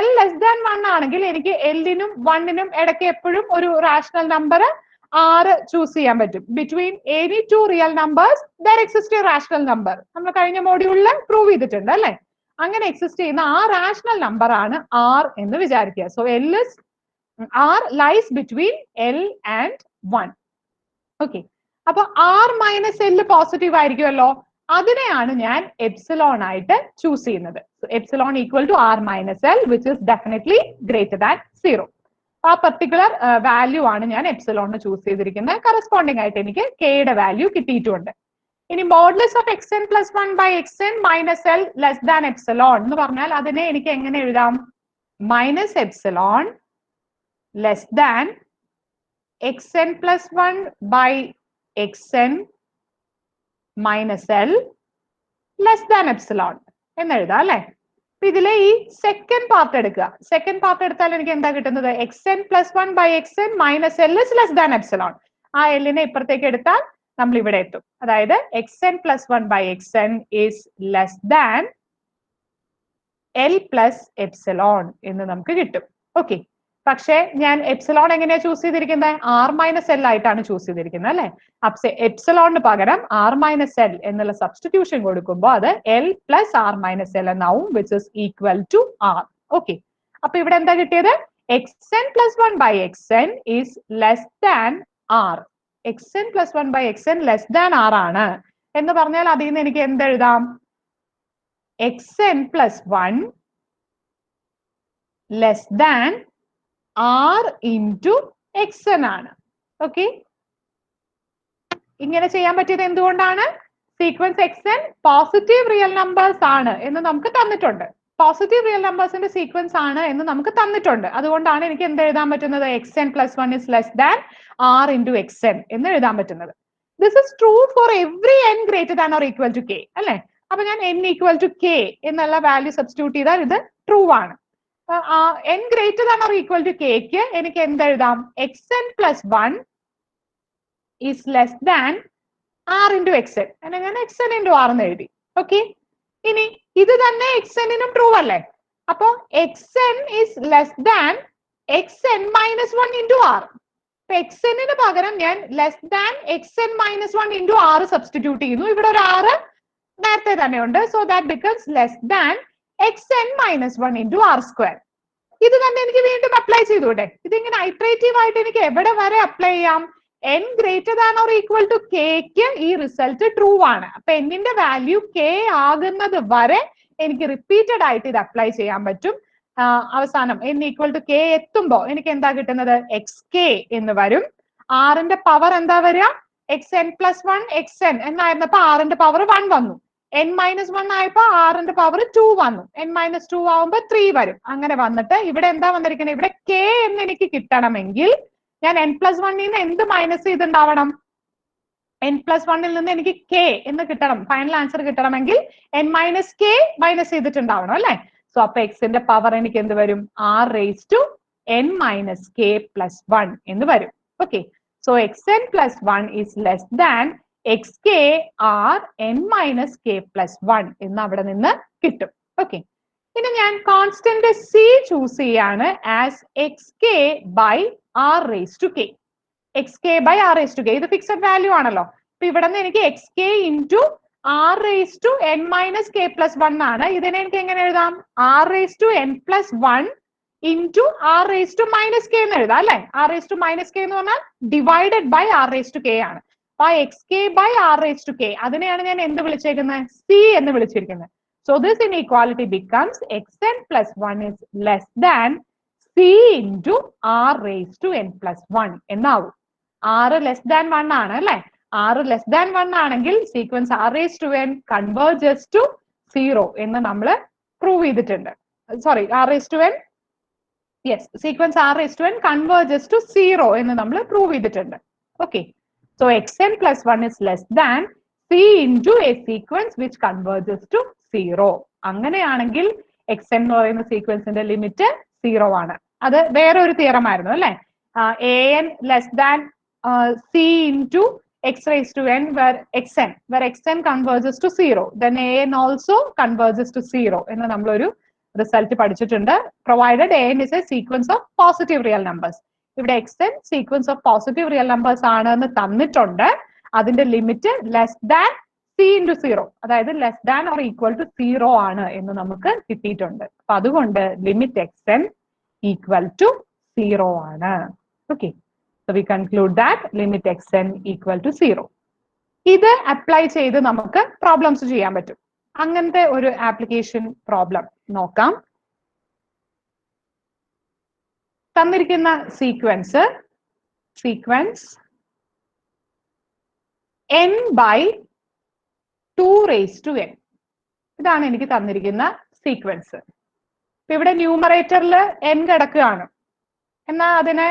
L ലെസ് ദാൻ 1 ആണെങ്കിൽ എനിക്ക് എല്ലിനും 1നും ഇടയ്ക്ക് എപ്പോഴും ഒരു റാഷണൽ നമ്പർ R ചൂസ് ചെയ്യാൻ പറ്റും. Between any two real numbers there exist A rational number. നമ്മൾ കഴിഞ്ഞ മോഡ്യൂളിൽ പ്രൂവ് ചെയ്തിട്ടുണ്ട് അല്ലെ? അങ്ങനെ എക്സിസ്റ്റ് ചെയ്യുന്ന ആ റാഷണൽ നമ്പർ ആണ് R എന്ന് വിചാരിക്കുക. So R lies between L and 1. Okay, അപ്പൊ R മൈനസ് L പോസിറ്റീവ് ആയിരിക്കുമല്ലോ, അതിനെയാണ് ഞാൻ എപ്സിലോൺ ആയിട്ട് ചൂസ് ചെയ്യുന്നത്. Epsilon equal to R minus L which is definitely greater than 0. ആ പെർട്ടിക്കുലർ വാല്യൂ ആണ് ഞാൻ എപ്സിലോണിന് ചൂസ് ചെയ്തിരിക്കുന്നത്. കറസ്പോണ്ടിങ് ആയിട്ട് എനിക്ക് കെയുടെ വാല്യൂ കിട്ടിയിട്ടുണ്ട്. ഇനി modulus of xn plus 1 by xn minus L less than epsilon എന്ന് പറഞ്ഞാൽ അതിനെ എനിക്ക് എങ്ങനെ എഴുതാം? Minus epsilon less than xn plus 1 by xn minus L less than epsilon എന്ന് എഴുതാം അല്ലെ? ഇതിലെ ഈ സെക്കൻഡ് പാർട്ട് എടുക്കുക. സെക്കൻഡ് പാർട്ട് എടുത്താൽ എനിക്ക് എന്താ കിട്ടുന്നത്? xn plus 1 by xn minus L is less than epsilon. ആ എല്ലിനെ ഇപ്പുറത്തേക്ക് എടുത്താൽ നമ്മൾ ഇവിടെ എത്തും. അതായത് xn plus 1 by xn is less than L plus epsilon എന്ന് നമുക്ക് കിട്ടും. ഓക്കെ, പക്ഷെ ഞാൻ എപ്സിലോൺ എങ്ങനെയാ ചൂസ് ചെയ്തിരിക്കുന്നത്? R മൈനസ് L ആയിട്ടാണ് ചൂസ് ചെയ്തിരിക്കുന്നത് അല്ലെ? അപ്പൊ എപ്സിലോണിന് പകരം R മൈനസ് L എന്നുള്ള സബ്സ്റ്റിറ്റ്യൂഷൻ കൊടുക്കുമ്പോൾ അത് L plus R minus L എന്നാവും which is equal to R. Okay, അപ്പൊ ഇവിടെ എന്താ കിട്ടിയത്? xn plus 1 by xn is less than R. xn plus 1 by xn less than R ആണ് എന്ന് പറഞ്ഞാൽ അതിൽ നിന്ന് എനിക്ക് എന്തെഴുതാം? xn plus 1 less than R into xn ആണ്. ഓക്കെ, ഇങ്ങനെ ചെയ്യാൻ പറ്റിയത് എന്തുകൊണ്ടാണ്? Sequence xn positive real numbers ആണ് എന്ന് നമുക്ക് തന്നിട്ടുണ്ട്. പോസിറ്റീവ് റിയൽ നമ്പേഴ്സിന്റെ സീക്വൻസ് ആണ് എന്ന് നമുക്ക് തന്നിട്ടുണ്ട്. അതുകൊണ്ടാണ് എനിക്ക് എന്ത് എഴുതാൻ പറ്റുന്നത്? xn plus 1 is less than R into xn എന്ന് എഴുതാൻ പറ്റുന്നത്. This is true for every n greater than or equal to k അല്ലെ? അപ്പൊ ഞാൻ n ഈക്വൽ ടു k എന്നുള്ള വാല്യൂ സബ്സ്റ്റിറ്റ്യൂട്ട് ചെയ്താൽ ഇത് ട്രൂ ആണ്. n greater than or equal to kക്ക് എനിക്ക് എന്തെഴുതാം? xn plus 1 is less than R into xn. അങ്ങനെ ഞാൻ xn ഇൻറ്റു R എന്ന് എഴുതി. ഓക്കെ, ഇനി ഇത് തന്നെ xn-നും ട്രൂ അല്ലേ? അപ്പൊ xn is less than xn minus 1 into R. xn-ന് പകരം ഞാൻ less than xn minus 1 into R substitute ചെയ്യുന്നു. ഇവിടെ ഒരു R നേരത്തെ തന്നെ ഉണ്ട്. So that becomes less than xn minus 1 into R square. ഇത് തന്നെ എനിക്ക് വീണ്ടും അപ്ലൈ ചെയ്തൂടെ? ഇതിങ്ങനെ ഐട്രേറ്റീവ് ആയിട്ട് എനിക്ക് എവിടെ വരെ അപ്ലൈ ചെയ്യാം? n greater than or equal to kക്ക് ഈ റിസൾട്ട് ട്രൂ ആണ്. അപ്പൊ n-ന്റെ വാല്യൂ k ആകുന്നത് വരെ എനിക്ക് റിപ്പീറ്റഡ് ആയിട്ട് ഇത് അപ്ലൈ ചെയ്യാൻ പറ്റും. അവസാനം n ഈക്വൽ ടു k എത്തുമ്പോൾ എനിക്ക് എന്താ കിട്ടുന്നത്? xk എന്ന് വരും. R-ന്റെ പവർ എന്താ വരിക? xn പ്ലസ് 1 xn എന്നായിരുന്നപ്പോ R-ന്റെ പവർ 1 വന്നു. n മൈനസ് 1 ആയപ്പോ R-ന്റെ പവർ 2 വന്നു. n മൈനസ് 2 ആവുമ്പോ 3 വരും. അങ്ങനെ വന്നിട്ട് ഇവിടെ എന്താ വന്നിരിക്കുന്നത്? ഇവിടെ k എന്ന് എനിക്ക് കിട്ടണമെങ്കിൽ ഞാൻ n പ്ലസ് 1 നിന്ന് എന്ത് മൈനസ് ചെയ്തിട്ടുണ്ടാവണം? n പ്ലസ് 1-ൽ നിന്ന് എനിക്ക് k എന്ന് കിട്ടണം. ഫൈനൽ ആൻസർ കിട്ടണമെങ്കിൽ n മൈനസ് k മൈനസ് ചെയ്തിട്ടുണ്ടാവണം അല്ലെ? സോ അപ്പൊ x-ന്റെ പവർ എനിക്ക് എന്ത് വരും? R raise to n minus k plus 1 എന്ന് വരും. Okay, so xn plus 1 is less than xk R n minus k plus 1 എന്ന് അവിടെ നിന്ന് കിട്ടും. ഓക്കെ, ഇനി ഞാൻ കോൺസ്റ്റന്റ് സി ചൂസ് ചെയ്യാണ് as X K by R raise to K. X K by R raise to K ഇത് fixed value ആണല്ലോ. അപ്പൊ ഇവിടെ നിന്ന് എനിക്ക് X K into R raise to N minus K plus one ആണ്. ഇതിനെ എനിക്ക് എങ്ങനെ എഴുതാം? R raise to N plus one into R raise to minus K എന്ന് എഴുതാം അല്ലെ. R raise to minus K എന്ന് പറഞ്ഞാൽ divided by R raise to K ആണ്. അപ്പൊ ആ X K by R raise to K അതിനെയാണ് ഞാൻ എന്ത് വിളിച്ചേക്കുന്നത്? സി എന്ന് വിളിച്ചിരിക്കുന്നത്. So this inequality becomes xn plus 1 is less than c into r raised to n plus 1 എന്നാവും. r less than 1 ആണ് അല്ലെ. r less than 1 ആണെങ്കിൽ sequence r raised to n converges to 0 എന്ന് നമ്മൾ പ്രൂവ് ചെയ്തിട്ടുണ്ട്. Sorry, r raised to n, yes, sequence r raised to n converges to 0 എന്ന് നമ്മൾ prove ചെയ്തിട്ടുണ്ട്. Okay, so xn plus 1 is less than c into a sequence which converges to 0. അങ്ങനെയാണെങ്കിൽ xn എന്ന് പറയുന്ന സീക്വൻസിന്റെ limit 0 ആണ്. അത് വേറെ ഒരു തിയറം ആയിരുന്നു അല്ലെ. an less than c into x raised to n where xn converges to 0, then an also converges to 0 എന്ന് നമ്മളൊരു റിസൾട്ട് പഠിച്ചിട്ടുണ്ട്. Provided an is a sequence of positive real numbers. ഇവിടെ xn sequence of positive real numbers ആണ് എന്ന് തന്നിട്ടുണ്ട്. അതിന്റെ limit less than c into 0, അതായത് less than or equal to 0 ആണ് എന്ന് നമുക്ക് കിട്ടിയിട്ടുണ്ട്. അപ്പൊ അതുകൊണ്ട് ലിമിറ്റ് xn ഈക്വൽ ടു 0 ആണ്. Okay, so we conclude that limit xn equal to 0. ഇത് അപ്ലൈ ചെയ്ത് നമുക്ക് പ്രോബ്ലംസ് ചെയ്യാൻ പറ്റും. അങ്ങനത്തെ ഒരു ആപ്ലിക്കേഷൻ പ്രോബ്ലം നോക്കാം. തന്നിരിക്കുന്ന sequence n by 2 raised to n, ഇതാണ് എനിക്ക് തന്നിരിക്കുന്ന സീക്വൻസ്. ഇവിടെ ന്യൂമറേറ്ററിൽ n കിടക്കുകയാണ്. എന്നാൽ അതിനെ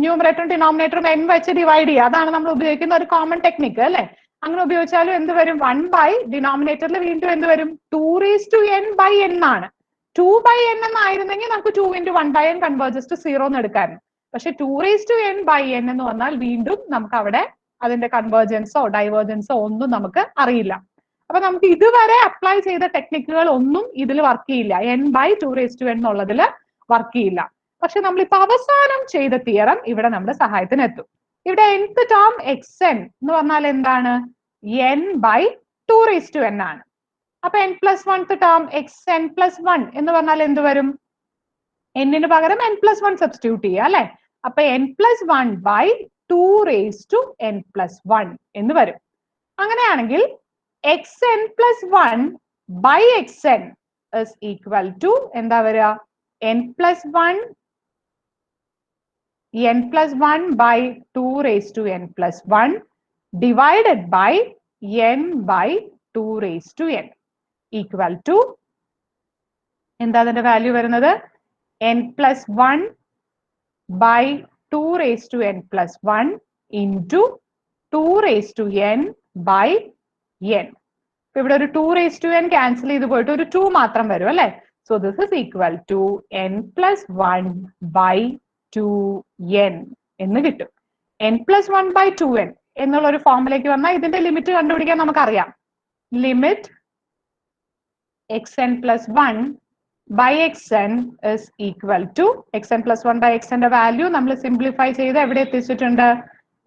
ന്യൂമറേറ്ററും ഡിനോമിനേറ്ററും n വെച്ച് ഡിവൈഡ് ചെയ്യുക. അതാണ് നമ്മൾ ഉപയോഗിക്കുന്ന ഒരു കോമൺ ടെക്നിക്ക് അല്ലെ. അങ്ങനെ ഉപയോഗിച്ചാലും എന്ത് വരും? 1 by ഡിനോമിനേറ്ററിൽ വീണ്ടും എന്ത് വരും? 2 raised to n by n ആണ്. 2 by n എന്നായിരുന്നെങ്കിൽ നമുക്ക് 2 into 1 by n converges to 0 എന്ന് എടുക്കായിരുന്നു. പക്ഷെ 2 raised to n by n എന്ന് വന്നാൽ വീണ്ടും നമുക്ക് അവിടെ അതിന്റെ കൺവേർജൻസോ ഡൈവേർജൻസോ ഒന്നും നമുക്ക് അറിയില്ല. അപ്പൊ നമുക്ക് ഇതുവരെ അപ്ലൈ ചെയ്ത ടെക്നിക്കുകൾ ഒന്നും ഇതിൽ വർക്ക് ചെയ്യില്ല. n by 2 raised to n എന്നുള്ളതിൽ വർക്ക് ചെയ്യില്ല. പക്ഷെ നമ്മളിപ്പോ അവസാനം ചെയ്ത തിയറം ഇവിടെ നമ്മുടെ സഹായത്തിന് എത്തും. ഇവിടെ nth ടേം xn എന്ന് പറഞ്ഞാൽ എന്താണ്? n by 2 raised to n ആണ്. അപ്പൊ n plus 1th term xn plus 1 എന്ന് പറഞ്ഞാൽ എന്ത് വരും? n-ന് പകരം n plus 1 സബ്സ്റ്റിറ്റ്യൂട്ട് ചെയ്യുക അല്ലെ. അപ്പൊ n plus 1 by 2 raised to n plus 1 എന്ന് വരും. അങ്ങനെയാണെങ്കിൽ xn plus 1 by xn is equal to എന്താ വരിക? n plus 1 by 2 raised to n plus 1 divided by n by 2 raised to n equal to എന്താ അതിന്റെ വാല്യൂ വരുന്നത്? n plus 1 by 2 raised to n plus 1 into 2 raised to n by n. ഇവിടെ ഒരു 2 raised to n cancel ചെയ്ത് പോയിട്ട് ഒരു 2 മാത്രം വരും അല്ലെ. So this is equal to n plus 1 by 2n എന്ന് കിട്ടും. n plus 1 by 2n എന്നുള്ള ഒരു ഫോമിലേക്ക് വന്നാൽ ഇതിന്റെ ലിമിറ്റ് കണ്ടുപിടിക്കാൻ നമുക്കറിയാം. Limit xn plus 1 by xn is equal to xn plus 1 by xn ന്റെ വാല്യൂ നമ്മൾ സിംപ്ലിഫൈ ചെയ്ത് എവിടെ എത്തിച്ചിട്ടുണ്ട്?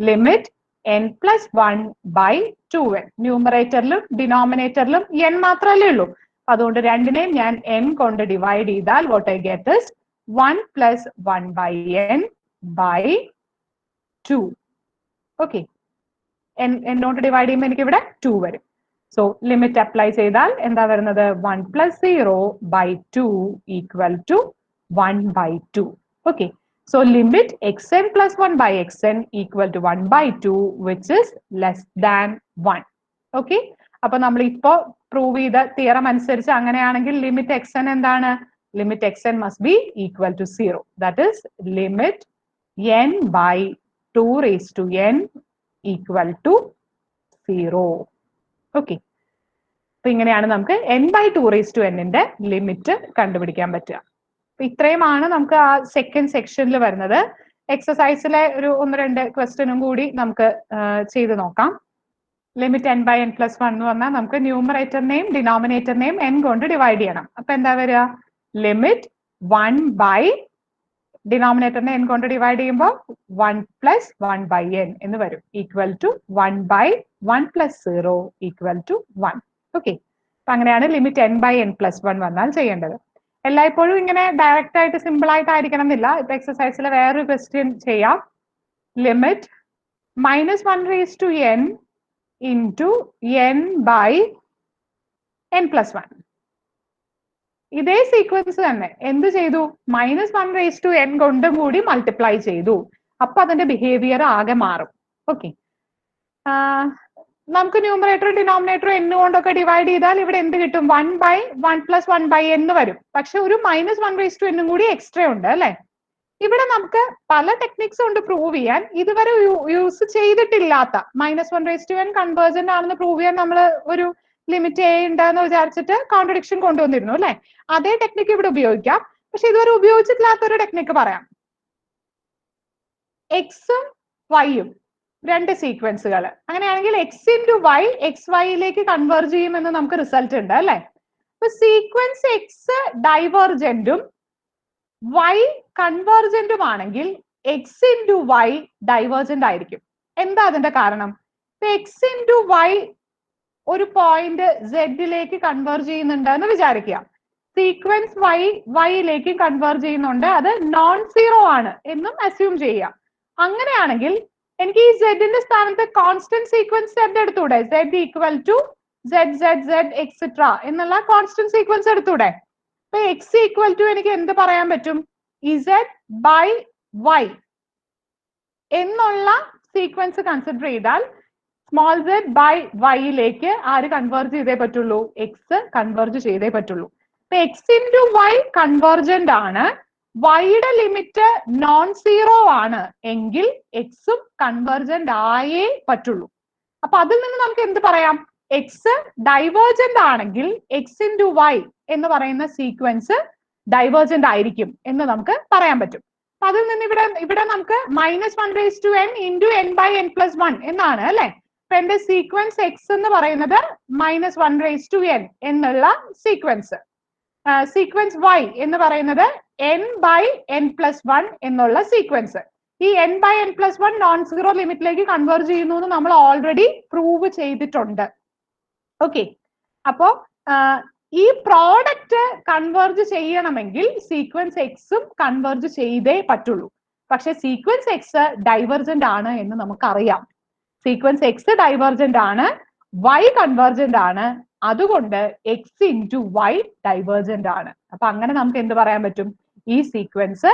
Limit n plus 1 by 2n. ന്യൂമറേറ്ററിലും ഡിനോമിനേറ്ററിലും n മാത്രമല്ലേ ഉള്ളൂ. അതുകൊണ്ട് രണ്ടിനെയും ഞാൻ n കൊണ്ട് ഡിവൈഡ് ചെയ്താൽ what I get is 1 plus 1 by n by 2. Okay, n കൊണ്ട് ഡിവൈഡ് ചെയ്യുമ്പോൾ എനിക്ക് ഇവിടെ 2 വരും. സോ ലിമിറ്റ് അപ്ലൈ ചെയ്താൽ എന്താ വരുന്നത്? 1 plus 0 by 2 equal to 1 by 2. Okay, so limit xn plus 1 by xn equal to 1 by 2 which is less than 1. Okay, അപ്പൊ നമ്മൾ ഇപ്പോ പ്രൂവ് ചെയ്ത തിയറം അനുസരിച്ച് അങ്ങനെയാണെങ്കിൽ ലിമിറ്റ് xn എന്താണ്? Limit xn must be equal to 0. That is limit n by 2 raised to n equal to 0. Okay, അപ്പൊ ഇങ്ങനെയാണ് നമുക്ക് n by 2 raised to n ന്റെ ലിമിറ്റ് കണ്ടുപിടിക്കാൻ പറ്റുക. അപ്പൊ ഇത്രയുമാണ് നമുക്ക് ആ സെക്കൻഡ് സെക്ഷനിൽ വരുന്നത്. എക്സസൈസിലെ ഒരു 1-2 ക്വസ്റ്റ്യനും കൂടി നമുക്ക് ചെയ്ത് നോക്കാം. Limit n by n plus 1 എന്ന് പറഞ്ഞാൽ നമുക്ക് ന്യൂമറേറ്ററിനെയും ഡിനോമിനേറ്ററിനെയും n കൊണ്ട് ഡിവൈഡ് ചെയ്യണം. അപ്പൊ എന്താ വരിക? ലിമിറ്റ് 1 ബൈ ഡിനോമിനേറ്ററിനെ n കൊണ്ട് ഡിവൈഡ് ചെയ്യുമ്പോൾ 1 പ്ലസ് 1 ബൈ n എന്ന് വരും, equal to 1 by 1 plus 0 equal to 1. Okay, അപ്പൊ അങ്ങനെയാണ് limit n by n plus 1 വന്നാൽ ചെയ്യേണ്ടത്. എല്ലായ്പ്പോഴും ഇങ്ങനെ ഡയറക്റ്റ് ആയിട്ട് സിമ്പിൾ ആയിട്ടായിരിക്കണം എന്നില്ല. ഇപ്പൊ എക്സസൈസിൽ വേറൊരു ക്വസ്റ്റ്യൻ ചെയ്യാം. Limit -1 raise to n into n by n plus 1. ഇതേ സീക്വൻസ് തന്നെ എന്ത് ചെയ്തു? -1 റേസ് ടു n കൊണ്ടും കൂടി മൾട്ടിപ്ലൈ ചെയ്തു. അപ്പൊ അതിന്റെ ബിഹേവിയർ ആകെ മാറും. ഓക്കെ, നമുക്ക് ന്യൂമറേറ്റർ ഡിനോമിനേറ്റർ n കൊണ്ടൊക്കെ ഡിവൈഡ് ചെയ്താൽ ഇവിടെ എന്ത് കിട്ടും? 1 ബൈ 1 പ്ലസ് 1 ബൈ n വരും. പക്ഷെ ഒരു -1 റേസ് ടു n കൂടി എക്സ്ട്രാ ഉണ്ട് അല്ലെ? ഇവിടെ നമുക്ക് പല ടെക്നിക്സ് കൊണ്ട് പ്രൂവ് ചെയ്യാൻ ഇതുവരെ യൂസ് ചെയ്തിട്ടില്ലാത്ത -1 റേസ് ടു n കൺവേർജന്റ് ആണെന്ന് പ്രൂവ് ചെയ്യാൻ നമ്മൾ ഒരു ലിമിറ്റ് a ഉണ്ടെന്ന് വിചാരിച്ചിട്ട് കോൺട്രഡിക്ഷൻ കൊണ്ടുവന്നിരുന്നു അല്ലെ? അതേ ടെക്നിക്ക് ഇവിടെ ഉപയോഗിക്കാം. പക്ഷെ ഇതുവരെ ഉപയോഗിച്ചിട്ടില്ലാത്ത ഒരു ടെക്നിക്ക് പറയാം. എക്സും വൈയും രണ്ട് സീക്വൻസുകൾ, അങ്ങനെയാണെങ്കിൽ എക്സ് ഇൻറ്റു വൈ എക്സ് വൈയിലേക്ക് കൺവേർജ് ചെയ്യുമെന്ന് നമുക്ക് റിസൾട്ട് ഉണ്ട് അല്ലെ? അപ്പൊ സീക്വൻസ് എക്സ് ഡൈവേർജന്റും വൈ കൺവേർജന്റും ആണെങ്കിൽ എക്സ് ഇൻറ്റു വൈ ഡൈവേർജന്റ് ആയിരിക്കും. എന്താ അതിന്റെ കാരണം? എക്സ് ഇൻറ്റു വൈ ഒരു പോയിന്റ് സെഡിലേക്ക് കൺവേർജ് ചെയ്യുന്നുണ്ട് എന്ന് വിചാരിക്കുക. സീക്വൻസ് വൈയിലേക്ക് കൺവേർജ് ചെയ്യുന്നുണ്ട്, അത് നോൺ സീറോ ആണ് എന്നും അസ്യൂം ചെയ്യാം. അങ്ങനെയാണെങ്കിൽ എനിക്ക് ഈ സെഡിന്റെ സ്ഥാനത്ത് കോൺസ്റ്റന്റ് സീക്വൻസ് സെഡ് എടുത്തൂടെ? Z equal to z z z etcetera എന്നുള്ള കോൺസ്റ്റന്റ് സീക്വൻസ് എടുത്തൂടെ? അപ്പൊ എക്സ് ഈക്വൽ ടു എനിക്ക് എന്ത് പറയാൻ പറ്റും? ഇസെഡ് ബൈ വൈ എന്നുള്ള സീക്വൻസ് കൺസിഡർ ചെയ്താൽ സ്മോൾ സെഡ് ബൈ വൈയിലേക്ക് ആര് കൺവേർജ് ചെയ്തേ പറ്റുള്ളൂ? എക്സ് കൺവേർജ് ചെയ്തേ പറ്റുള്ളൂ. അപ്പൊ എക്സ് ഇൻറ്റു വൈ കൺവേർജന്റ് ആണ്, വൈയുടെ ലിമിറ്റ് നോൺ സീറോ ആണ് എങ്കിൽ എക്സും കൺവേർജന്റ് ആയേ പറ്റുള്ളൂ. അപ്പൊ അതിൽ നിന്ന് നമുക്ക് എന്ത് പറയാം? എക്സ് ഡൈവേർജന്റ് ആണെങ്കിൽ എക്സ് ഇൻറ്റു വൈ എന്ന് പറയുന്ന സീക്വൻസ് ഡൈവേർജന്റ് ആയിരിക്കും എന്ന് നമുക്ക് പറയാൻ പറ്റും. അപ്പൊ അതിൽ നിന്ന് ഇവിടെ നമുക്ക് -1 raise to n into n by n plus 1 എന്നാണ് അല്ലെ? അപ്പൊ എന്റെ സീക്വൻസ് എക്സ് എന്ന് പറയുന്നത് -1 റേസ് ടു n എന്നുള്ള സീക്വൻസ്, സീക്വൻസ് വൈ എന്ന് പറയുന്നത് n ബൈ n പ്ലസ് 1 എന്നുള്ള സീക്വൻസ്. ഈ n by n plus 1 non zero ലിമിറ്റിലേക്ക് കൺവേർജ് ചെയ്യുന്നു എന്ന് നമ്മൾ ഓൾറെഡി പ്രൂവ് ചെയ്തിട്ടുണ്ട്. ഓക്കെ, അപ്പോ ഈ പ്രോഡക്റ്റ് കൺവേർജ് ചെയ്യണമെങ്കിൽ സീക്വൻസ് എക്സും കൺവേർജ് ചെയ്തേ പറ്റുള്ളൂ. പക്ഷെ സീക്വൻസ് എക്സ് ഡൈവേർജന്റ് ആണ് എന്ന് നമുക്കറിയാം. സീക്വൻസ് എക്സ് ഡൈവേർജന്റ് ആണ്, വൈ കൺവേർജന്റ് ആണ്, അതുകൊണ്ട് എക്സ് ഇൻറ്റു വൈ ഡൈവേർജന്റ് ആണ്. അപ്പൊ അങ്ങനെ നമുക്ക് എന്ത് പറയാൻ പറ്റും? ഈ സീക്വൻസ്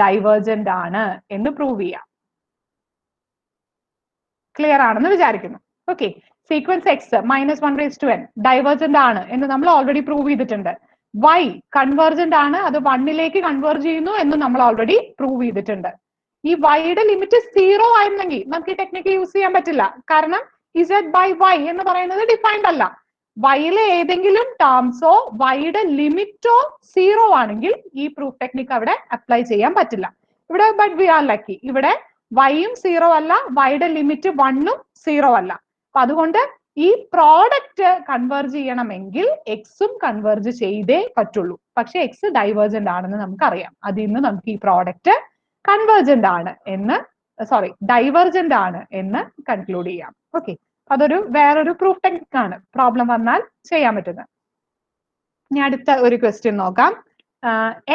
ഡൈവേർജന്റ് ആണ് എന്ന് പ്രൂവ് ചെയ്യാം. ക്ലിയർ ആണെന്ന് വിചാരിക്കുന്നു. Okay, sequence X -1 raise to n divergent ആണ് എന്ന് നമ്മൾ ഓൾറെഡി പ്രൂവ് ചെയ്തിട്ടുണ്ട്. വൈ കൺവേർജന്റ് ആണ്, അത് 1ലേക്ക് കൺവേർജ് ചെയ്യുന്നു എന്ന് നമ്മൾ ഓൾറെഡി പ്രൂവ് ചെയ്തിട്ടുണ്ട്. ഈ വൈയുടെ ലിമിറ്റ് 0 ആയിരുന്നെങ്കിൽ നമുക്ക് ഈ ടെക്നിക്ക് യൂസ് ചെയ്യാൻ പറ്റില്ല. കാരണം ഇസെഡ് ബൈ വൈ എന്ന് പറയുന്നത് ഡിഫൈൻഡ് അല്ല. വൈയിലെ ഏതെങ്കിലും ടേംസോ വൈയുടെ ലിമിറ്റോ 0 ആണെങ്കിൽ ഈ പ്രൂഫ് ടെക്നിക്ക് അവിടെ അപ്ലൈ ചെയ്യാൻ പറ്റില്ല. ഇവിടെ ബട്ട് വി ആർ ലക്കി, ഇവിടെ വൈയും 0 അല്ല, വൈയുടെ ലിമിറ്റ് 1ഉം 0 അല്ല. അപ്പൊ അതുകൊണ്ട് ഈ പ്രോഡക്റ്റ് കൺവേർജ് ചെയ്യണമെങ്കിൽ എക്സും കൺവേർജ് ചെയ്തേ പറ്റുള്ളൂ. പക്ഷെ എക്സ് ഡൈവേർജന്റ് ആണെന്ന് നമുക്കറിയാം. അതിൽ നിന്ന് നമുക്ക് ഈ പ്രോഡക്റ്റ് കൺവേർജന്റ് ആണ് എന്ന് ഡൈവേർജന്റ് ആണ് എന്ന് കൺക്ലൂഡ് ചെയ്യാം. ഓക്കെ, അതൊരു വേറൊരു പ്രൂഫ് ടെക്നിക് ആണ്, പ്രോബ്ലം വന്നാൽ ചെയ്യാൻ പറ്റുന്നത്. ഇനി അടുത്ത ഒരു ക്വസ്റ്റ്യൻ നോക്കാം.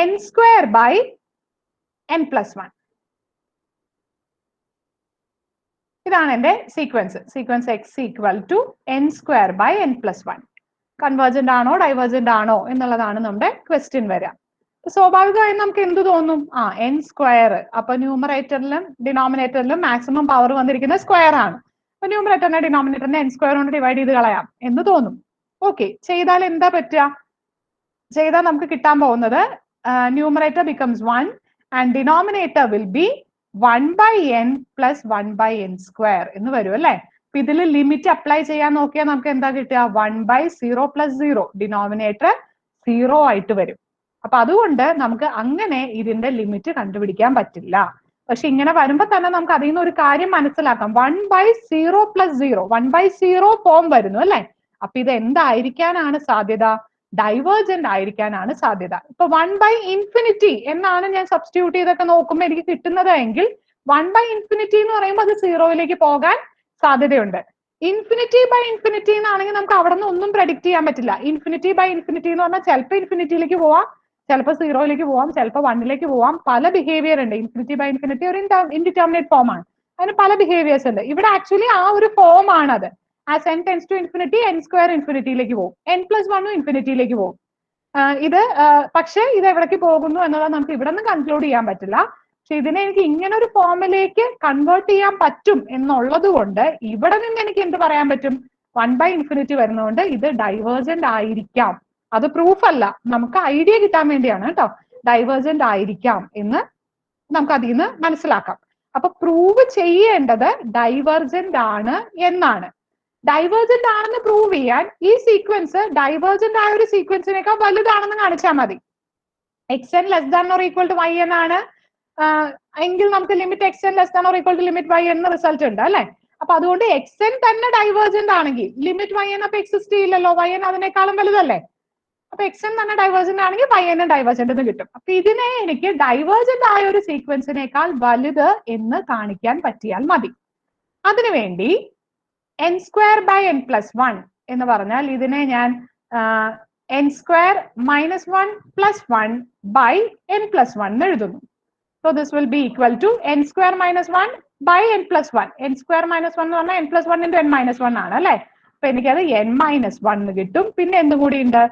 n² by n plus 1. ഇതാണ് എന്റെ sequence X equal to n² by n plus 1. Convergent ആണോ ഡൈവേർജന്റ് ആണോ എന്നുള്ളതാണ് നമ്മുടെ ക്വസ്റ്റ്യൻ വരിക. സ്വാഭാവികമായും നമുക്ക് എന്ത് തോന്നും? n². അപ്പൊ ന്യൂമറേറ്ററിലും ഡിനോമിനേറ്ററിലും മാക്സിമം പവർ വന്നിരിക്കുന്ന സ്ക്വയർ ആണ്. അപ്പൊ ന്യൂമറേറ്ററിനെ ഡിനോമിനേറ്ററിനെ n² കൊണ്ട് ഡിവൈഡ് ചെയ്ത് കളയാം എന്ന് തോന്നും. ഓക്കെ, ചെയ്താൽ എന്താ പറ്റുക? ചെയ്താൽ നമുക്ക് കിട്ടാൻ പോകുന്നത് numerator becomes 1 and denominator will be 1 by n plus 1 by n² എന്ന് വരും അല്ലെ? അപ്പൊ ഇതിൽ ലിമിറ്റ് അപ്ലൈ ചെയ്യാൻ നോക്കിയാൽ നമുക്ക് എന്താ കിട്ടുക? 1 ബൈ 0 പ്ലസ് 0, ഡിനോമിനേറ്റർ 0 ആയിട്ട് വരും. അപ്പൊ അതുകൊണ്ട് നമുക്ക് അങ്ങനെ ഇതിന്റെ ലിമിറ്റ് കണ്ടുപിടിക്കാൻ പറ്റില്ല. പക്ഷെ ഇങ്ങനെ വരുമ്പോൾ തന്നെ നമുക്ക് അതിൽ നിന്ന് ഒരു കാര്യം മനസ്സിലാക്കാം. 1/0 + 0 1/0 ഫോം വരുന്നു അല്ലെ? അപ്പൊ ഇത് എന്തായിരിക്കാനാണ് സാധ്യത? ഡൈവേർജന്റ് ആയിരിക്കാനാണ് സാധ്യത. ഇപ്പൊ 1/∞ എന്നാണ് ഞാൻ സബ്സ്റ്റിറ്റ്യൂട്ട് ചെയ്തൊക്കെ നോക്കുമ്പോൾ എനിക്ക് കിട്ടുന്നത് എങ്കിൽ 1/∞ എന്ന് പറയുമ്പോൾ അത് 0യിലേക്ക് പോകാൻ സാധ്യതയുണ്ട്. ∞/∞ എന്നാണെങ്കിൽ നമുക്ക് അവിടെ നിന്ന് ഒന്നും പ്രഡിക്റ്റ് ചെയ്യാൻ പറ്റില്ല. ∞/∞ എന്ന് പറഞ്ഞാൽ ചിലപ്പോൾ ഇൻഫിനിറ്റിയിലേക്ക് പോവാം, ചിലപ്പോൾ 0യിലേക്ക് പോവാം, ചിലപ്പോൾ 1ലേക്ക് പോവാം. പല ബിഹേവിയർ ഉണ്ട്. ∞/∞ ഒരു ഇൻഡിറ്റർമിനേറ്റ് ഫോം ആണ്. അതിന് പല ബിഹേവിയേഴ്സ് ഉണ്ട്. ഇവിടെ ആക്ച്വലി ആ ഒരു ഫോം ആണത്. As n tends to infinity, n² ഇൻഫിനിറ്റിയിലേക്ക് പോകും, n+1 ഇൻഫിനിറ്റിയിലേക്ക് പോകും. ഇത് പക്ഷേ ഇത് എവിടേക്ക് പോകുന്നു എന്നുള്ളത് നമുക്ക് ഇവിടെ നിന്ന് കൺക്ലൂഡ് ചെയ്യാൻ പറ്റില്ല. പക്ഷെ ഇതിനെ എനിക്ക് ഇങ്ങനെ ഒരു ഫോമിലേക്ക് കൺവേർട്ട് ചെയ്യാൻ പറ്റും എന്നുള്ളത് കൊണ്ട് ഇവിടെ നിന്ന് എനിക്ക് എന്ത് പറയാൻ പറ്റും? 1/∞ വരുന്നതുകൊണ്ട് ഇത് ഡൈവേർജന്റ് ആയിരിക്കാം. അത് പ്രൂഫ് അല്ല, നമുക്ക് ഐഡിയ കിട്ടാൻ വേണ്ടിയാണ് കേട്ടോ. ഡൈവേർജന്റ് ആയിരിക്കാം എന്ന് നമുക്ക് അതിൽ നിന്ന് മനസ്സിലാക്കാം. അപ്പൊ പ്രൂവ് ചെയ്യേണ്ടത് ഡൈവേർജന്റ് ആണ് എന്നാണ്. ഡൈവേർജന്റ് ആണെന്ന് പ്രൂവ് ചെയ്യാൻ ഈ സീക്വൻസ് ഡൈവേർജന്റ് ആയ ഒരു സീക്വൻസിനേക്കാൾ വലുതാണെന്ന് കാണിച്ചാൽ മതി. xn < y എന്നാണ് എങ്കിൽ നമുക്ക് ലിമിറ്റ് xn < ലിമിറ്റ് y എന്ന റിസൾട്ട് ഉണ്ട് അല്ലെ? അപ്പൊ അതുകൊണ്ട് xn തന്നെ ഡൈവേർജന്റ് ആണെങ്കിൽ ലിമിറ്റ് yn അപ്പൊ എക്സിസ്റ്റ് ചെയ്യില്ലല്ലോ, yn അതിനേക്കാളും വലുതല്ലേ. അപ്പൊ xn തന്നെ ഡൈവേർജന്റ് ആണെങ്കിൽ yn ഡൈവേർജന്റ് എന്ന് കിട്ടും. അപ്പൊ ഇതിനെ എനിക്ക് ഡൈവേർജന്റ് ആയ ഒരു സീക്വൻസിനേക്കാൾ വലുത് എന്ന് കാണിക്കാൻ പറ്റിയാൽ മതി. അതിനുവേണ്ടി n²/n+1 എന്ന് പറഞ്ഞാൽ ഇതിനെ ഞാൻ n² - 1 + 1/n+1 എന്ന് എഴുതുന്നു. So this will be equal to n² - 1/n+1. n² - 1 എന്ന് പറഞ്ഞാൽ n+1 × n-1 ആണ് അല്ലെ? അപ്പൊ എനിക്കത് n-1 കിട്ടും. പിന്നെ എന്തും കൂടി ഉണ്ട്?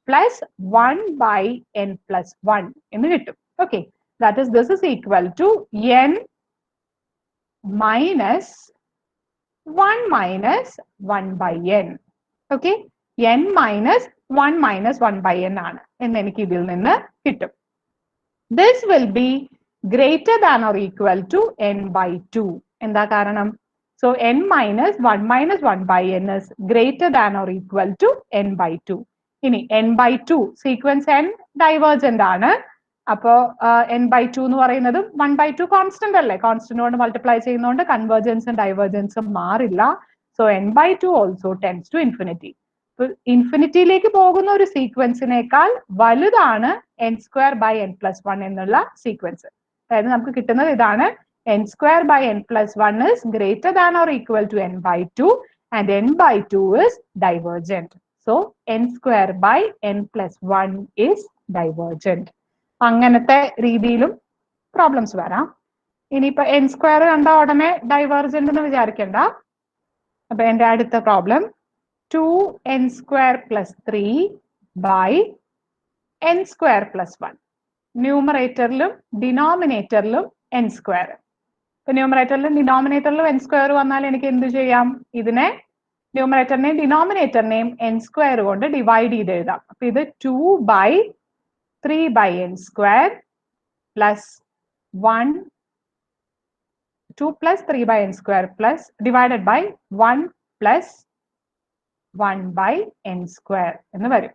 +1/n+1 എന്ന് കിട്ടും. Okay, that is this is equal to n - 1 - 1/n. Okay, n - 1 - 1/n ആണ് എന്ന് എനിക്ക് ഇതിൽ നിന്ന് കിട്ടും. This will be greater than or equal to n/2. എന്താ കാരണം? So n - 1 - 1/n is greater than or equal to n/2. ഇനി n/2 sequence n divergent ആണ്. അപ്പോ n/2 എന്ന് പറയുന്നത് 1/2 കോൺസ്റ്റന്റ് അല്ലേ? കോൺസ്റ്റന്റ് കൊണ്ട് മൾട്ടിപ്ലൈ ചെയ്യുന്നതുകൊണ്ട് കൺവേർജൻസും ഡൈവേർജൻസും മാറില്ല. So n/2 also tends to infinity. ഇൻഫിനിറ്റിയിലേക്ക് പോകുന്ന ഒരു സീക്വൻസിനേക്കാൾ വലുതാണ് n²/n+1 എന്നുള്ള സീക്വൻസ്. അതായത് നമുക്ക് കിട്ടുന്നത് ഇതാണ്: n²/n+1 is greater than or equal to n/2 and n/2 is divergent. So n²/n+1 is divergent. അങ്ങനത്തെ രീതിയിലും പ്രോബ്ലംസ് വരാം. ഇനിയിപ്പോ n² കണ്ട ഉടനെ ഡൈവേർജന്റ് എന്ന് വിചാരിക്കണ്ട. അപ്പൊ എന്റെ അടുത്ത പ്രോബ്ലം 2n² + 3/n² + 1. ന്യൂമറേറ്ററിലും ഡിനോമിനേറ്ററിലും n². ഇപ്പൊ ന്യൂമറേറ്ററിലും ഡിനോമിനേറ്ററിലും n² വന്നാൽ എനിക്ക് എന്ത് ചെയ്യാം? ഇതിനെ ന്യൂമറേറ്ററിനെയും ഡിനോമിനേറ്ററിനെയും n² കൊണ്ട് ഡിവൈഡ് ചെയ്ത് എഴുതാം. അപ്പൊ ഇത് 2/3/n² + 2 + 3/n² divided by 1 + 1/n² എന്ന് വരും.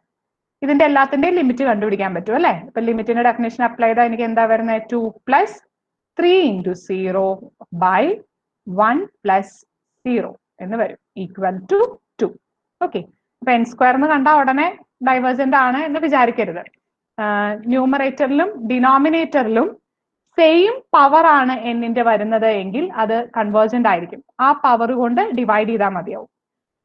ഇതിന്റെ എല്ലാത്തിന്റെയും ലിമിറ്റ് കണ്ടുപിടിക്കാൻ പറ്റും അല്ലെ? ഇപ്പൊ ലിമിറ്റിന്റെ ഡെഫിനേഷൻ അപ്ലൈ ചെയ്താൽ എനിക്ക് എന്താ വരുന്നത്? 2 + 3 × 0/1 + 0 എന്ന് വരും, ഈക്വൽ ടു 2. ഓക്കെ, അപ്പൊ n² എന്ന് കണ്ടാൽ ഉടനെ ഡൈവേർജന്റ് ആണ് എന്ന് വിചാരിക്കരുത്. ന്യൂമറേറ്ററിലും ഡിനോമിനേറ്ററിലും സെയിം പവർ ആണ് എന്നിന്റെ വരുന്നത് എങ്കിൽ അത് കൺവേർജന്റ് ആയിരിക്കും. ആ പവർ കൊണ്ട് ഡിവൈഡ് ചെയ്താൽ മതിയാവും.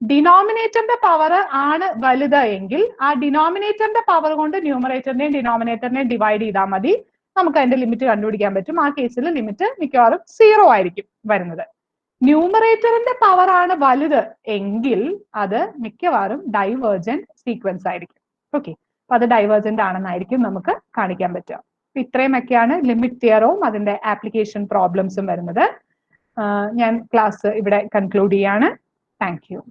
ഡിനോമിനേറ്ററിന്റെ പവർ ആണ് വലുത് എങ്കിൽ ആ ഡിനോമിനേറ്ററിന്റെ പവർ കൊണ്ട് ന്യൂമറേറ്ററിനെയും ഡിനോമിനേറ്ററിനെയും ഡിവൈഡ് ചെയ്താൽ മതി. നമുക്ക് അതിന്റെ ലിമിറ്റ് കണ്ടുപിടിക്കാൻ പറ്റും. ആ കേസിൽ ലിമിറ്റ് മിക്കവാറും 0 ആയിരിക്കും വരുന്നത്. ന്യൂമറേറ്ററിന്റെ പവർ ആണ് വലുത് എങ്കിൽ അത് മിക്കവാറും ഡൈവേർജന്റ് സീക്വൻസ് ആയിരിക്കും. ഓക്കെ, അപ്പൊ അത് ഡൈവേർജന്റ് ആണെന്നായിരിക്കും നമുക്ക് കാണിക്കാൻ പറ്റുക. ഇത്രയുമൊക്കെയാണ് ലിമിറ്റ് തിയറവും അതിന്റെ ആപ്ലിക്കേഷൻ പ്രോബ്ലംസും വരുന്നത്. ഞാൻ ക്ലാസ് ഇവിടെ കൺക്ലൂഡ് ചെയ്യാണ്. Thank you.